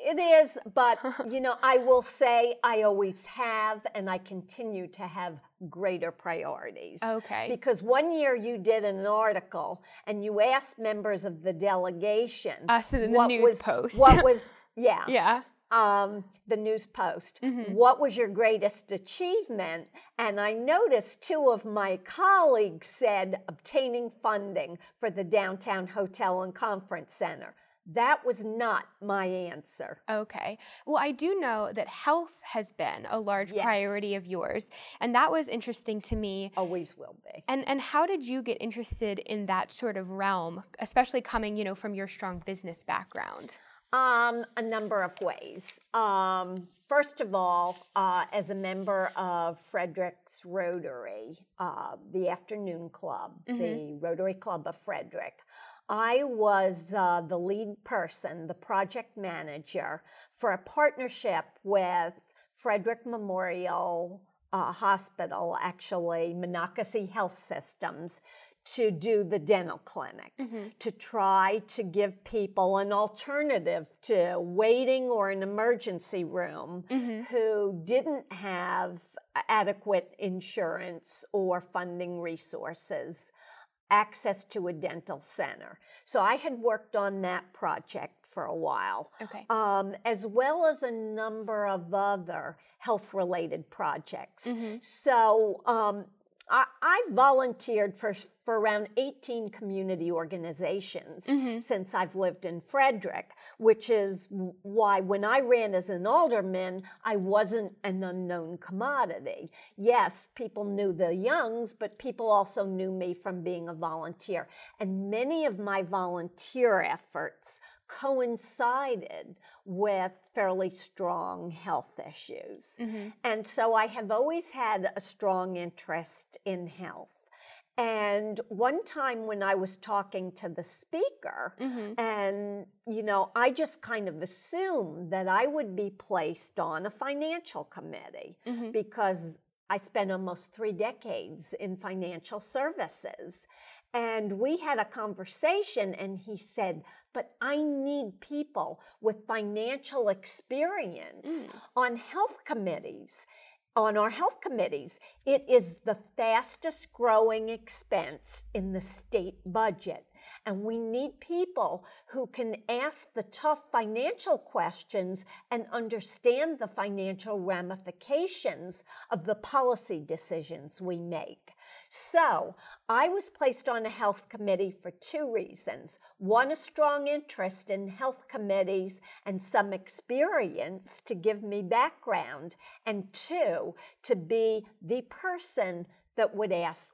It is, but, you know, I will say I always have, and I continue to have greater priorities. Okay. Because one year you did an article, and you asked members of the delegation... so the news post. What was, yeah. Yeah. The news post. What was your greatest achievement? And I noticed two of my colleagues said obtaining funding for the Downtown Hotel and Conference Center. That was not my answer. Okay. Well, I do know that health has been a large priority of yours, and that was interesting to me. Always will be. And how did you get interested in that sort of realm, especially coming, you know, from your strong business background? A number of ways. First of all, as a member of Frederick's Rotary, the Afternoon Club, the Rotary Club of Frederick, I was the lead person, the project manager for a partnership with Frederick Memorial Hospital, actually, Monocacy Health Systems, to do the dental clinic, to try to give people an alternative to waiting or an emergency room who didn't have adequate insurance or funding resources, access to a dental center. So I had worked on that project for a while, as well as a number of other health-related projects. So I volunteered for around 18 community organizations since I've lived in Frederick, which is why when I ran as an alderman, I wasn't an unknown commodity. Yes, people knew the Youngs, but people also knew me from being a volunteer. And many of my volunteer efforts coincided with fairly strong health issues. And so I have always had a strong interest in health. And one time when I was talking to the speaker, and, you know, I just kind of assumed that I would be placed on a financial committee because I spent almost 3 decades in financial services. And we had a conversation, and he said, but I need people with financial experience on health committees. On our health committees, it is the fastest growing expense in the state budget. And we need people who can ask the tough financial questions and understand the financial ramifications of the policy decisions we make. So I was placed on a health committee for 2 reasons. One, a strong interest in health committees and some experience to give me background. And 2, to be the person that would ask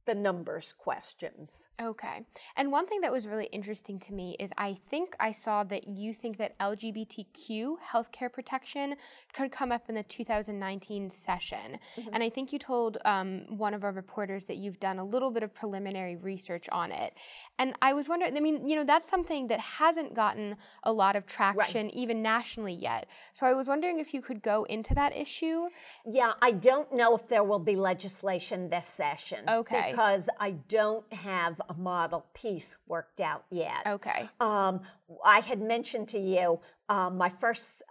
the numbers questions. Okay. And one thing that was really interesting to me is I think I saw that you think that LGBTQ healthcare protection could come up in the 2019 session. And I think you told one of our reporters that you've done a little bit of preliminary research on it. And I was wondering, I mean, you know, that's something that hasn't gotten a lot of traction even nationally yet. So I was wondering if you could go into that issue. Yeah, I don't know if there will be legislation this session. Okay. Because I don't have a model piece worked out yet. Okay. I had mentioned to you my first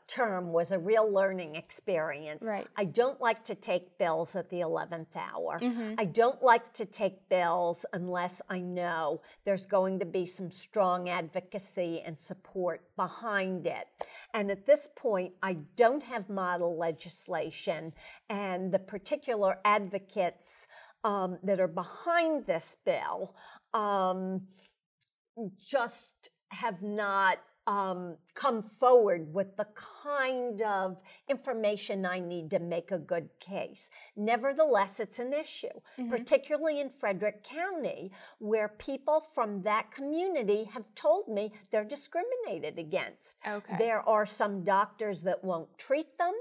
term was a real learning experience. Right. I don't like to take bills at the 11th hour. I don't like to take bills unless I know there's going to be some strong advocacy and support behind it. And at this point, I don't have model legislation, and the particular advocates that are behind this bill just have not come forward with the kind of information I need to make a good case. Nevertheless, it's an issue, particularly in Frederick County, where people from that community have told me they're discriminated against. Okay. There are some doctors that won't treat them,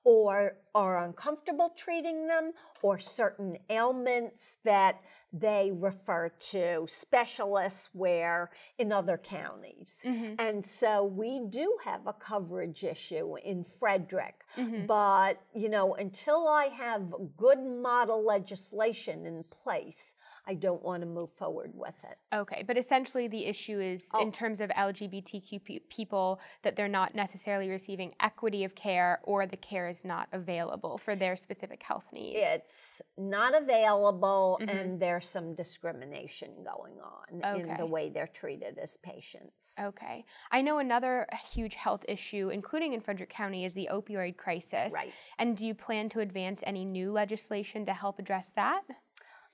or are uncomfortable treating them, or certain ailments that they refer to specialists where in other counties. And so we do have a coverage issue in Frederick. But, you know, until I have good model legislation in place, I don't want to move forward with it. Okay, but essentially the issue is in terms of LGBTQ people that they're not necessarily receiving equity of care, or the care is not available for their specific health needs. It's not available, and there's some discrimination going on in the way they're treated as patients. Okay. I know another huge health issue, including in Frederick County, is the opioid crisis. Right. And do you plan to advance any new legislation to help address that?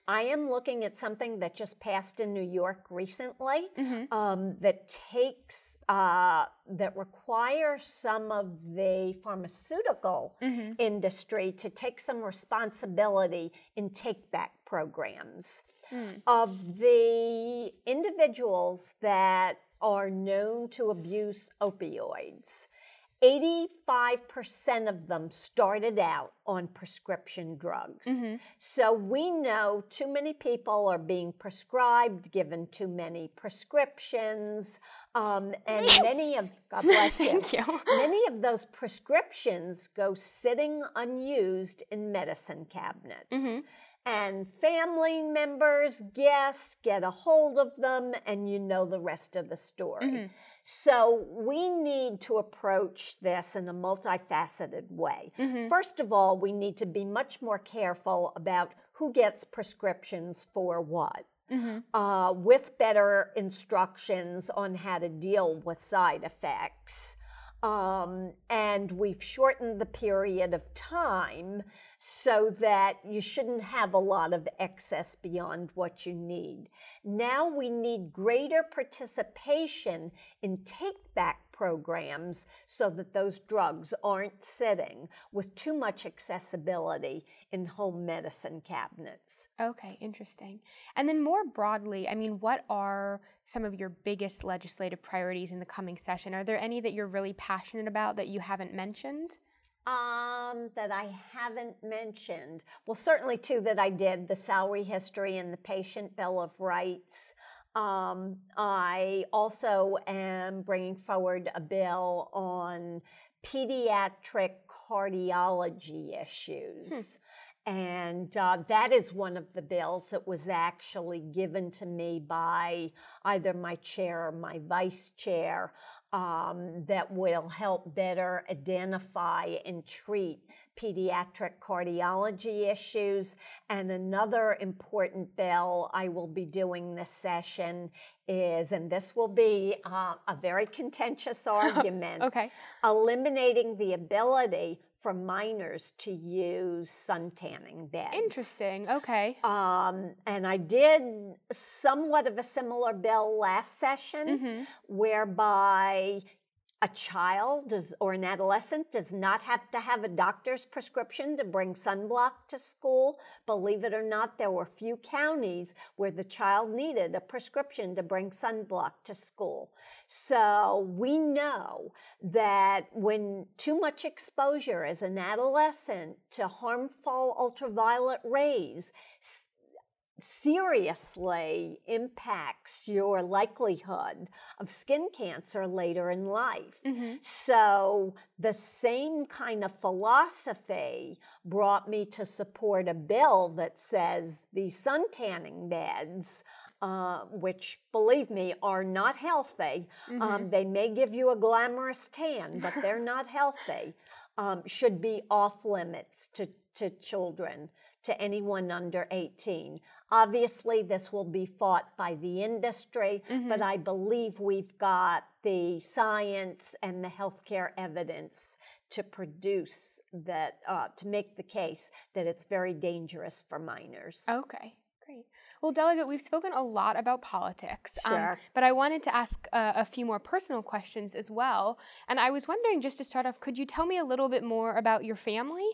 I am looking at something that just passed in New York recently that takes, that requires some of the pharmaceutical industry to take some responsibility in take-back programs. Of the individuals that are known to abuse opioids, 85% of them started out on prescription drugs. So we know too many people are being prescribed, given too many prescriptions, and many of, God bless you, many of those prescriptions go sitting unused in medicine cabinets. And family members, guests, get a hold of them, and you know the rest of the story. So we need to approach this in a multifaceted way. First of all, we need to be much more careful about who gets prescriptions for what, with better instructions on how to deal with side effects. And we've shortened the period of time so that you shouldn't have a lot of excess beyond what you need. Now we need greater participation in take-back programs so that those drugs aren't sitting with too much accessibility in home medicine cabinets. Okay, interesting. And then more broadly, I mean, what are some of your biggest legislative priorities in the coming session? Are there any that you're really passionate about that you haven't mentioned? That I haven't mentioned. Well, certainly two that I did, the salary history and the patient bill of rights. I also am bringing forward a bill on pediatric cardiology issues. And that is one of the bills that was actually given to me by either my chair or my vice chair, that will help better identify and treat pediatric cardiology issues. And another important bill I will be doing this session is, and this will be a very contentious argument, eliminating the ability for minors to use suntanning beds. Interesting, okay. And I did somewhat of a similar bill last session, whereby a child or an adolescent does not have to have a doctor's prescription to bring sunblock to school. Believe it or not, there were few counties where the child needed a prescription to bring sunblock to school. So we know that when too much exposure as an adolescent to harmful ultraviolet rays seriously impacts your likelihood of skin cancer later in life. So the same kind of philosophy brought me to support a bill that says these sun tanning beds, which, believe me, are not healthy. They may give you a glamorous tan, but they're not healthy, should be off limits to children, to anyone under 18. Obviously, this will be fought by the industry, but I believe we've got the science and the healthcare evidence to produce that, to make the case that it's very dangerous for minors. Okay, great. Well, Delegate, we've spoken a lot about politics, Sure. But I wanted to ask a few more personal questions as well. And I was wondering, just to start off, could you tell me a little bit more about your family?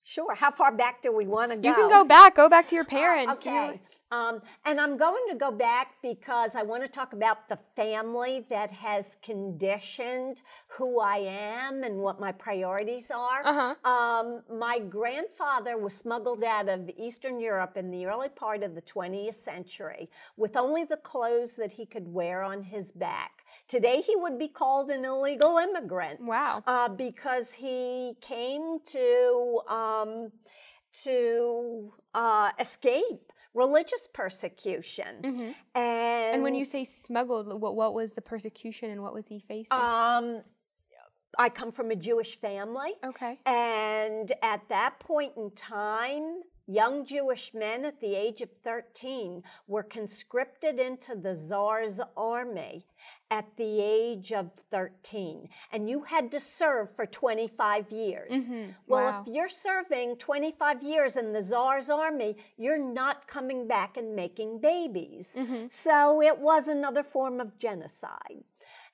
Sure. How far back do we want to go? You can go back to your parents. Okay. And I'm going to go back because I want to talk about the family that has conditioned who I am and what my priorities are. My grandfather was smuggled out of Eastern Europe in the early part of the 20th century with only the clothes that he could wear on his back. Today he would be called an illegal immigrant. Wow. Because he came to escape religious persecution. And when you say smuggled, what was the persecution and what was he facing? I come from a Jewish family. Okay. And at that point in time, young Jewish men at the age of 13 were conscripted into the Tsar's army at the age of 13. And you had to serve for 25 years. Well, Wow. if you're serving 25 years in the Tsar's army, you're not coming back and making babies. So it was another form of genocide.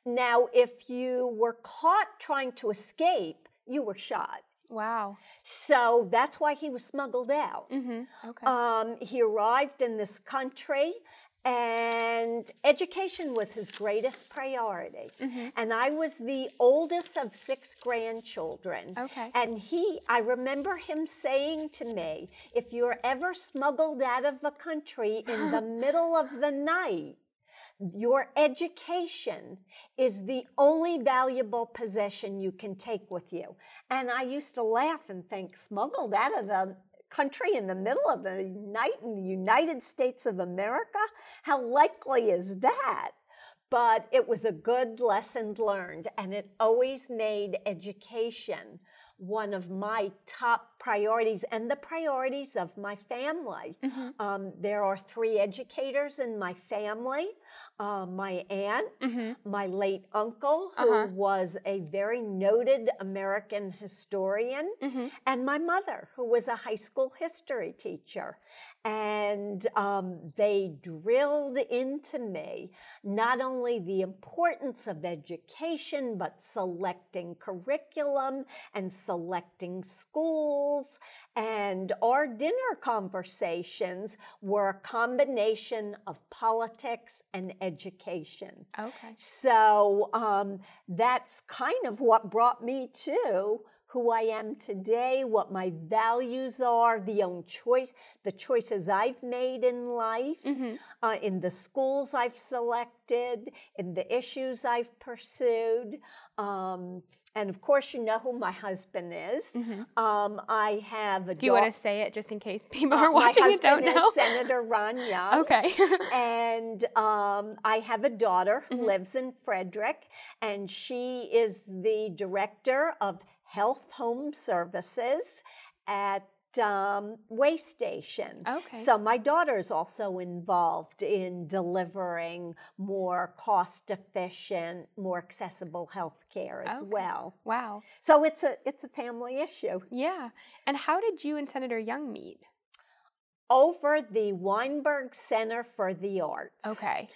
Now, if you were caught trying to escape, you were shot. Wow. So that's why he was smuggled out. Okay. He arrived in this country, and education was his greatest priority. And I was the oldest of 6 grandchildren. Okay. And I remember him saying to me, if you're ever smuggled out of the country in the middle of the night, your education is the only valuable possession you can take with you. And I used to laugh and think, smuggled out of the country in the middle of the night in the United States of America? How likely is that? But it was a good lesson learned, and it always made education one of my top priorities and the priorities of my family. There are 3 educators in my family. My aunt, my late uncle, who was a very noted American historian, and my mother, who was a high school history teacher. And they drilled into me not only the importance of education, but selecting curriculum and selecting schools. And our dinner conversations were a combination of politics and education. Okay. So that's kind of what brought me to who I am today, what my values are, the choices I've made in life, in the schools I've selected, in the issues I've pursued. And of course, you know who my husband is. I have a Do you want to say it just in case people are watching and don't know? My husband is Senator Ron Young. Okay. And I have a daughter who lives in Frederick, and she is the director of Health Home Services at Way Station. Okay. So my daughter is also involved in delivering more cost-efficient, more accessible health care as well. Wow. So it's a family issue. Yeah. And how did you and Senator Young meet? Over the Weinberg Center for the Arts. Okay.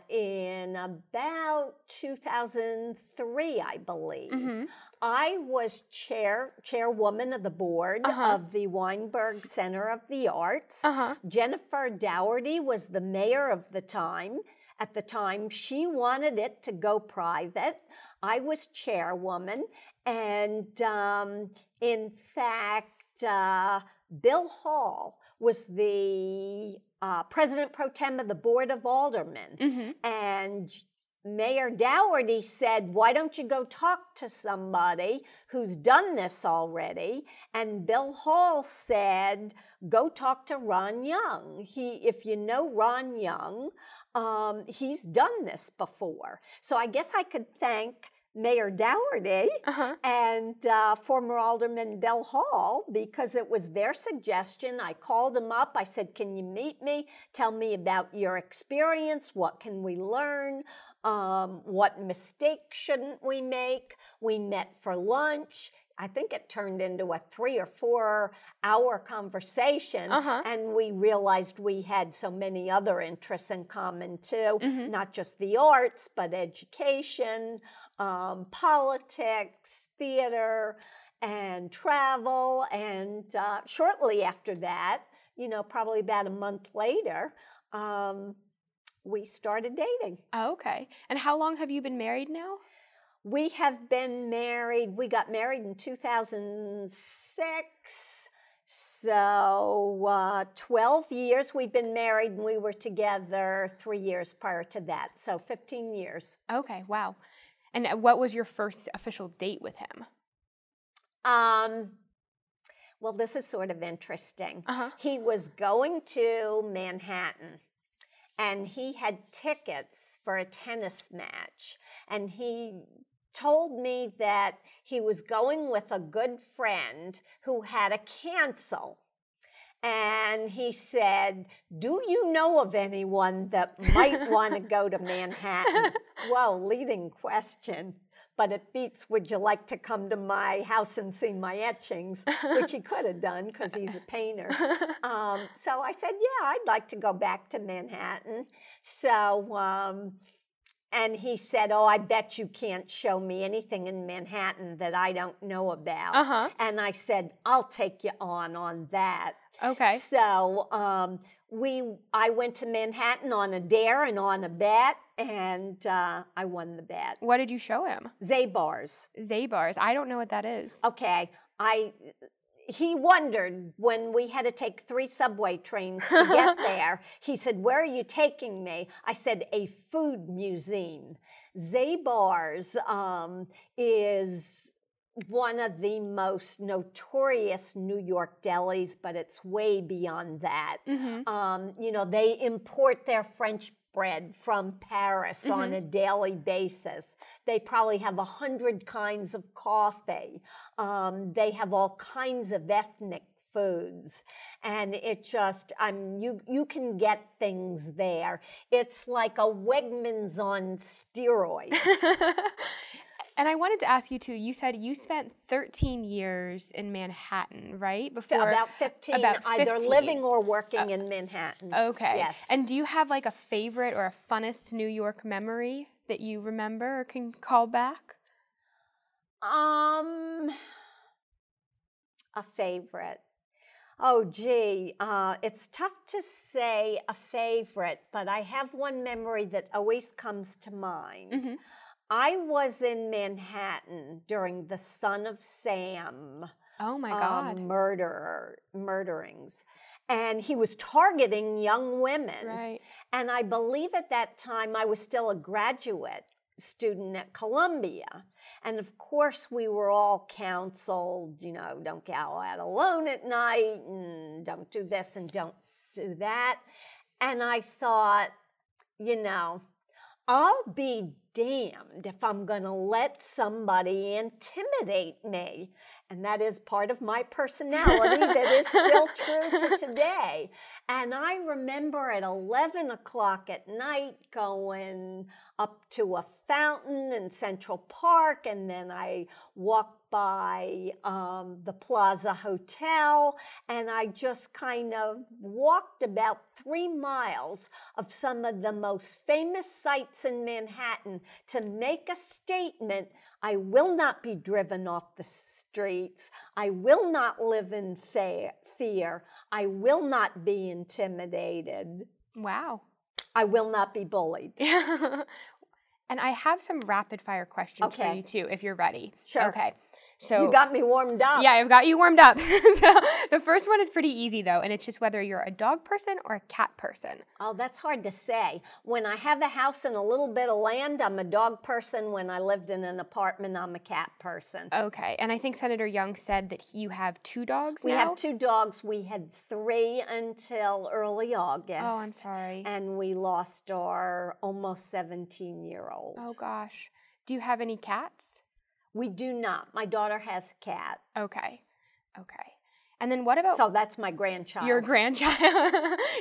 in about 2003, I believe. I was chairwoman of the board of the Weinberg Center of the Arts. Jennifer Dougherty was the mayor of the time. At the time, she wanted it to go private. I was chairwoman, and in fact, Bill Hall was the president pro tem of the Board of Aldermen, and Mayor Dougherty said, why don't you go talk to somebody who's done this already? And Bill Hall said, go talk to Ron Young. If you know Ron Young, he's done this before. So I guess I could thank Mayor Dougherty and former Alderman Bill Hall, because it was their suggestion. I called him up. I said, can you meet me? Tell me about your experience. What can we learn? What mistakes shouldn't we make? We met for lunch. I think it turned into a 3 or 4 hour conversation, and we realized we had so many other interests in common too, not just the arts, but education, politics, theater, and travel. And shortly after that, probably about a month later, we started dating. Oh, okay. And how long have you been married now? We have been married, we got married in 2006, so 12 years we've been married, and we were together 3 years prior to that, so 15 years. Okay, wow. And what was your first official date with him? Well, this is sort of interesting. He was going to Manhattan, and he had tickets for a tennis match, and he told me that he was going with a good friend who had to cancel. And he said, do you know of anyone that might want to go to Manhattan? Well, leading question, but it beats, would you like to come to my house and see my etchings, which he could have done because he's a painter. So I said, yeah, I'd like to go back to Manhattan. So, and he said, oh, I bet you can't show me anything in Manhattan that I don't know about. And I said, I'll take you on that. Okay. So I went to Manhattan on a dare and on a bet, and I won the bet. What did you show him? Zabar's. Zabar's. I don't know what that is. Okay. He wondered when we had to take 3 subway trains to get there. He said, where are you taking me? I said, a food museum. Zabar's is one of the most notorious New York delis, but it's way beyond that. They import their French bread from Paris on a daily basis. They probably have 100 kinds of coffee. They have all kinds of ethnic foods, and it just, you can get things there. It's like a Wegmans on steroids. And I wanted to ask you too, you said you spent 13 years in Manhattan, right? Before about 15, either living or working in Manhattan. Okay. Yes. And do you have like a favorite or a funnest New York memory that you remember or can call back? A favorite. Oh, gee, it's tough to say a favorite, but I have one memory that always comes to mind. I was in Manhattan during the Son of Sam murderings. And he was targeting young women. Right. And I believe at that time I was still a graduate student at Columbia. And of course we were all counseled, don't go out alone at night, and don't do this and don't do that. And I thought, I'll be damned if I'm going to let somebody intimidate me. And that is part of my personality that is still true to today. And I remember at 11 o'clock at night going up to a fountain in Central Park, and then I walked by the Plaza Hotel, and I just kind of walked about 3 miles of some of the most famous sites in Manhattan to make a statement. I will not be driven off the streets. I will not live in fear. I will not be intimidated. Wow. I will not be bullied. And I have some rapid fire questions for you too, if you're ready. Sure. Okay. So you got me warmed up. Yeah, I've got you warmed up. So the first one is pretty easy though, and it's just whether you're a dog person or a cat person. Oh, that's hard to say. When I have a house and a little bit of land, I'm a dog person. When I lived in an apartment, I'm a cat person. Okay, and I think Senator Young said that you have 2 dogs now? We have 2 dogs. We had 3 until early August. Oh, I'm sorry. And we lost our almost 17-year-old. Oh, gosh. Do you have any cats? We do not. My daughter has a cat. Okay. Okay. And then what about... So that's my grandchild. Your grandchild?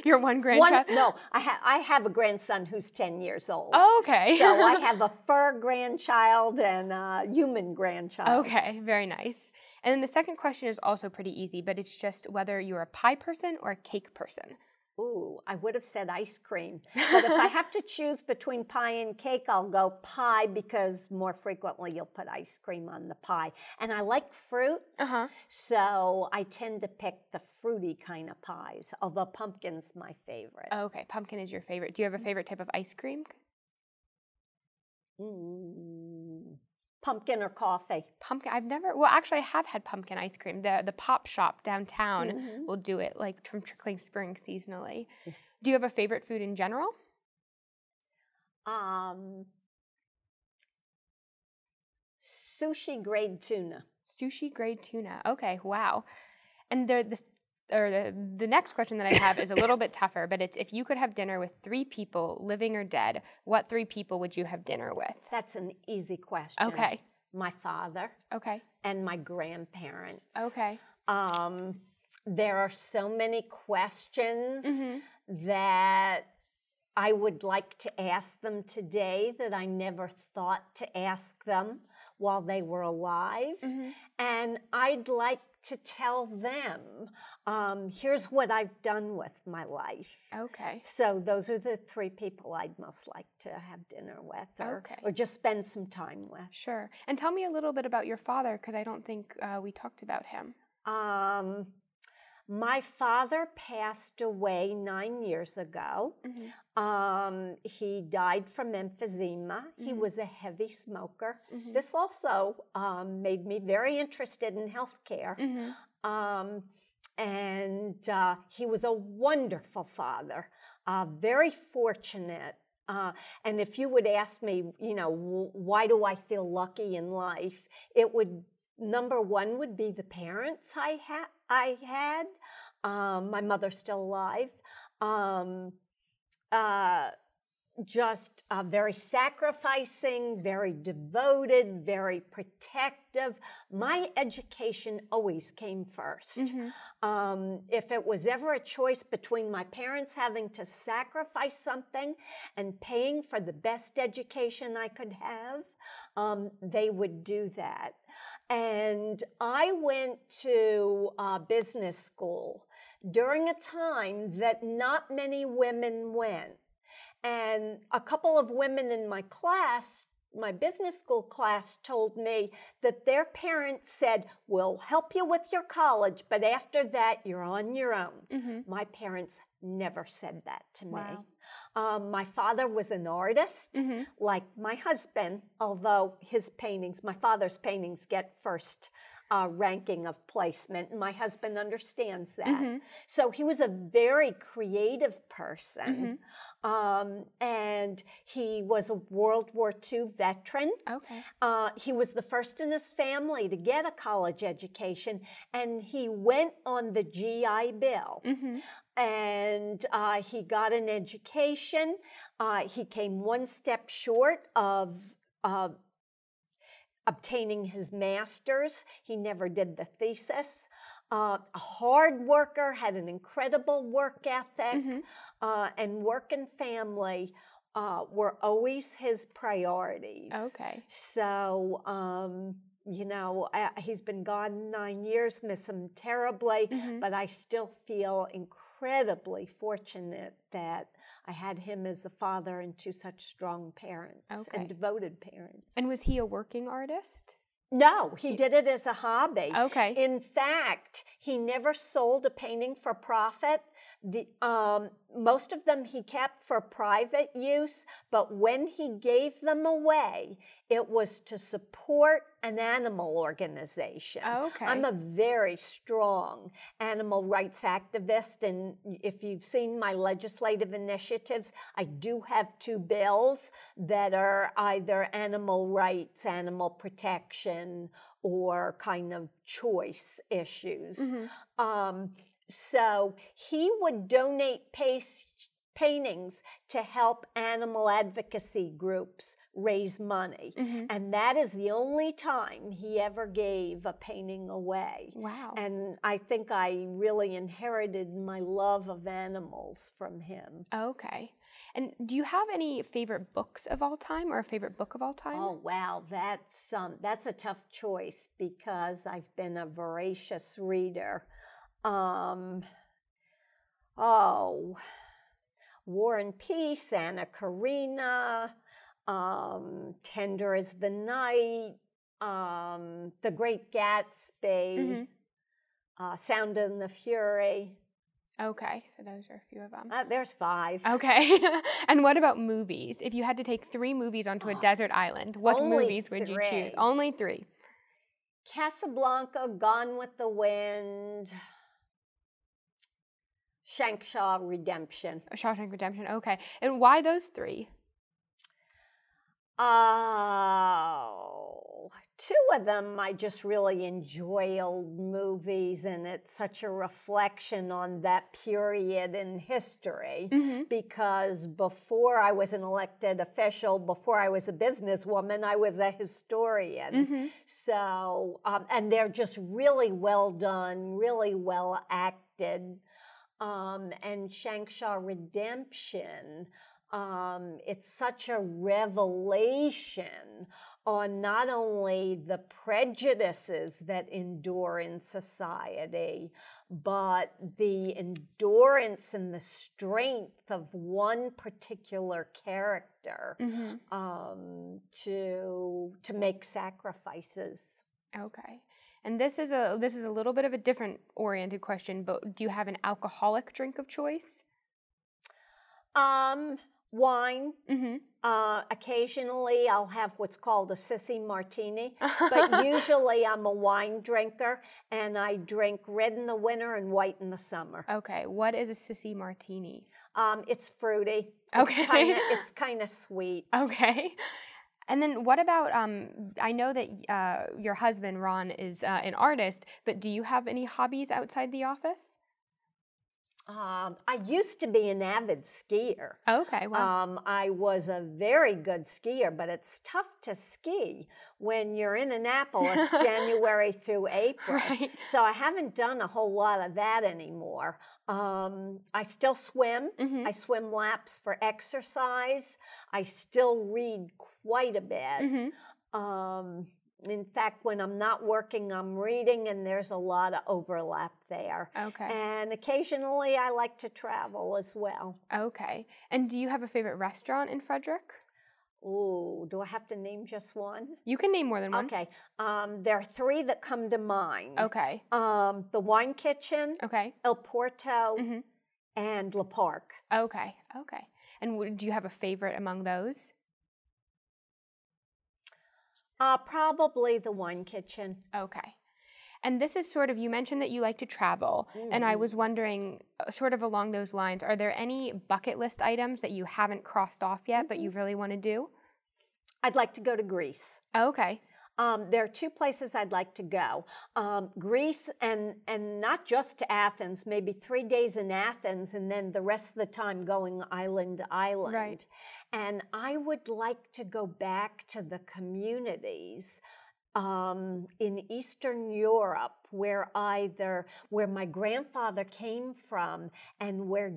Your one grandchild? No, I have a grandson who's 10 years old. Oh, okay. So I have a fur grandchild and a human grandchild. Okay, very nice. And then the second question is also pretty easy, but it's just whether you're a pie person or a cake person. Ooh, I would have said ice cream. But if I have to choose between pie and cake, I'll go pie because more frequently you'll put ice cream on the pie. And I like fruits, so I tend to pick the fruity kind of pies, although pumpkin's my favorite. Okay, pumpkin is your favorite. Do you have a favorite type of ice cream? Pumpkin or coffee? Pumpkin. Well, actually, I have had pumpkin ice cream. The Pop Shop downtown will do it, like from Trickling Spring seasonally. Do you have a favorite food in general? Sushi grade tuna. Sushi grade tuna. Okay, wow. And the next question that I have is a little bit tougher, but it's if you could have dinner with 3 people, living or dead, what 3 people would you have dinner with? That's an easy question. Okay. My father. Okay. And my grandparents. Okay. There are so many questions that I would like to ask them today that I never thought to ask them while they were alive. And I'd like to tell them, here's what I've done with my life. Okay. So those are the 3 people I'd most like to have dinner with or just spend some time with. Sure. And tell me a little bit about your father, because I don't think we talked about him. My father passed away 9 years ago. He died from emphysema. He was a heavy smoker. This also made me very interested in healthcare. And he was a wonderful father, very fortunate. And if you would ask me, why do I feel lucky in life? It would, number one would be the parents I had. My mother's still alive. Just very sacrificing, very devoted, very protective. My education always came first. If it was ever a choice between my parents having to sacrifice something and paying for the best education I could have, they would do that. And I went to business school during a time that not many women went. And a couple of women in my class, my business school class, told me that their parents said, we'll help you with your college, but after that, you're on your own. My parents never said that to me. My father was an artist, like my husband, although my father's paintings get first ranking of placement, and my husband understands that. So he was a very creative person, and he was a World War II veteran. He was the first in his family to get a college education, and he went on the GI Bill. And he got an education. He came one step short of obtaining his master's. He never did the thesis. A hard worker, had an incredible work ethic, and work and family were always his priorities. Okay. So, you know, he's been gone 9 years, miss him terribly, but I still feel incredibly fortunate that I had him as a father and two such strong parents and devoted parents. And was he a working artist? No, he did it as a hobby. Okay. In fact, he never sold a painting for profit. Most of them he kept for private use, but when he gave them away, it was to support an animal organization. Okay. I'm a very strong animal rights activist, and if you've seen my legislative initiatives, I do have 2 bills that are either animal rights, animal protection, or kind of choice issues. So he would donate paintings to help animal advocacy groups raise money. And that is the only time he ever gave a painting away. Wow. And I think I really inherited my love of animals from him. Okay. And do you have any favorite books of all time or a favorite book of all time? Oh, wow. That's a tough choice because I've been a voracious reader. War and Peace, Anna Karenina, Tender as the Night, The Great Gatsby, Sound and the Fury. Okay, so those are a few of them. There's 5. Okay. And what about movies? If you had to take 3 movies onto a desert island, what movies would you choose? Only 3. Casablanca, Gone with the Wind, Shawshank Redemption. Shawshank Redemption, okay. And why those 3? 2 of them I just really enjoy old movies, and it's such a reflection on that period in history because before I was an elected official, before I was a businesswoman, I was a historian. So, and they're just really well done, really well acted. And Shawshank Redemption, it's such a revelation on not only the prejudices that endure in society, but the endurance and the strength of one particular character to make sacrifices. Okay. And this is a little bit of a different oriented question, but do you have an alcoholic drink of choice? Wine. Occasionally I'll have what's called a sissy martini, but usually I'm a wine drinker, and I drink red in the winter and white in the summer. Okay. What is a sissy martini? It's fruity. Okay. It's kind of sweet. Okay. And then what about, I know that your husband, Ron, is an artist, but do you have any hobbies outside the office? I used to be an avid skier. Okay, wow. I was a very good skier, but it's tough to ski when you're in Annapolis January through April. Right. So I haven't done a whole lot of that anymore. I still swim. I swim laps for exercise. I still read quite a bit. In fact, when I'm not working, I'm reading, and there's a lot of overlap there. Okay. And occasionally I like to travel as well. Okay. And do you have a favorite restaurant in Frederick? Ooh, do I have to name just one? You can name more than one. Okay. There are 3 that come to mind. Okay. The Wine Kitchen, Okay. El Porto, and Le Parc. Okay. Okay. And do you have a favorite among those? Probably the Wine Kitchen. Okay. And this is sort of, you mentioned that you like to travel, and I was wondering, sort of along those lines, are there any bucket list items that you haven't crossed off yet, but you really want to do? I'd like to go to Greece. Okay. There are 2 places I'd like to go. Greece, and not just to Athens, maybe 3 days in Athens, and then the rest of the time going island to island. Right. And I would like to go back to the communities in Eastern Europe, where my grandfather came from and where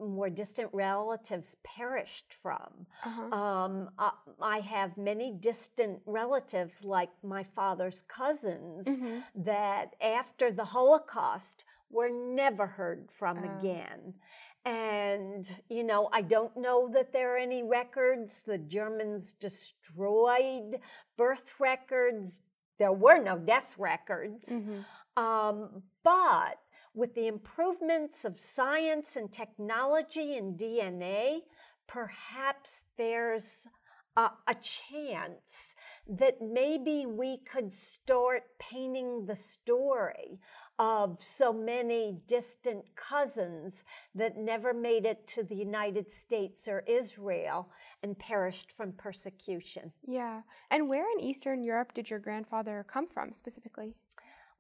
more distant relatives perished from. I have many distant relatives, like my father's cousins, that after the Holocaust were never heard from again. And, you know, I don't know that there are any records. The Germans destroyed birth records. There were no death records. But with the improvements of science and technology and DNA, perhaps there's a chance that maybe we could start painting the story of so many distant cousins that never made it to the United States or Israel and perished from persecution. Yeah. And where in Eastern Europe did your grandfather come from specifically?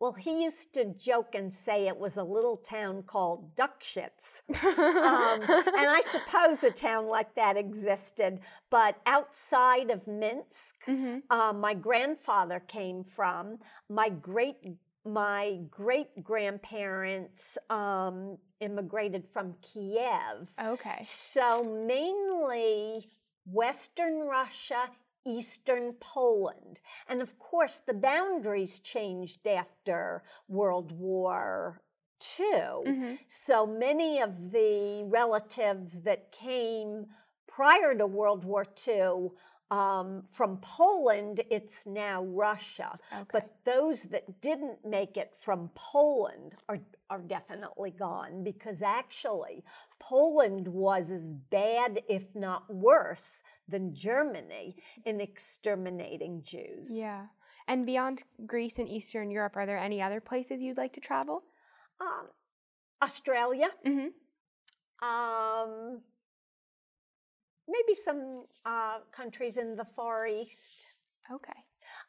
Well, he used to joke and say it was a little town called Duckshitz. And I suppose a town like that existed. But outside of Minsk, my grandfather came from. My great-grandparents immigrated from Kiev. Okay. So mainly Western Russia, Eastern Poland. And of course, the boundaries changed after World War II. So many of the relatives that came prior to World War II, from Poland, it's now Russia. But those that didn't make it from Poland are definitely gone, because actually Poland was as bad, if not worse, than Germany in exterminating Jews. Yeah. And beyond Greece and Eastern Europe, are there any other places you'd like to travel? Australia. Maybe some countries in the Far East. Okay.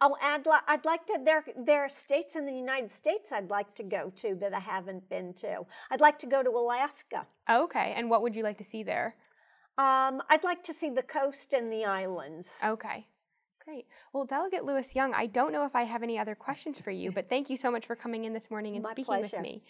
Oh, I'd like to, there are states in the United States I'd like to go to that I haven't been to. I'd like to go to Alaska. Okay. And what would you like to see there? I'd like to see the coast and the islands. Okay. Great. Well, Delegate Lewis Young, I don't know if I have any other questions for you, but thank you so much for coming in this morning and speaking with me.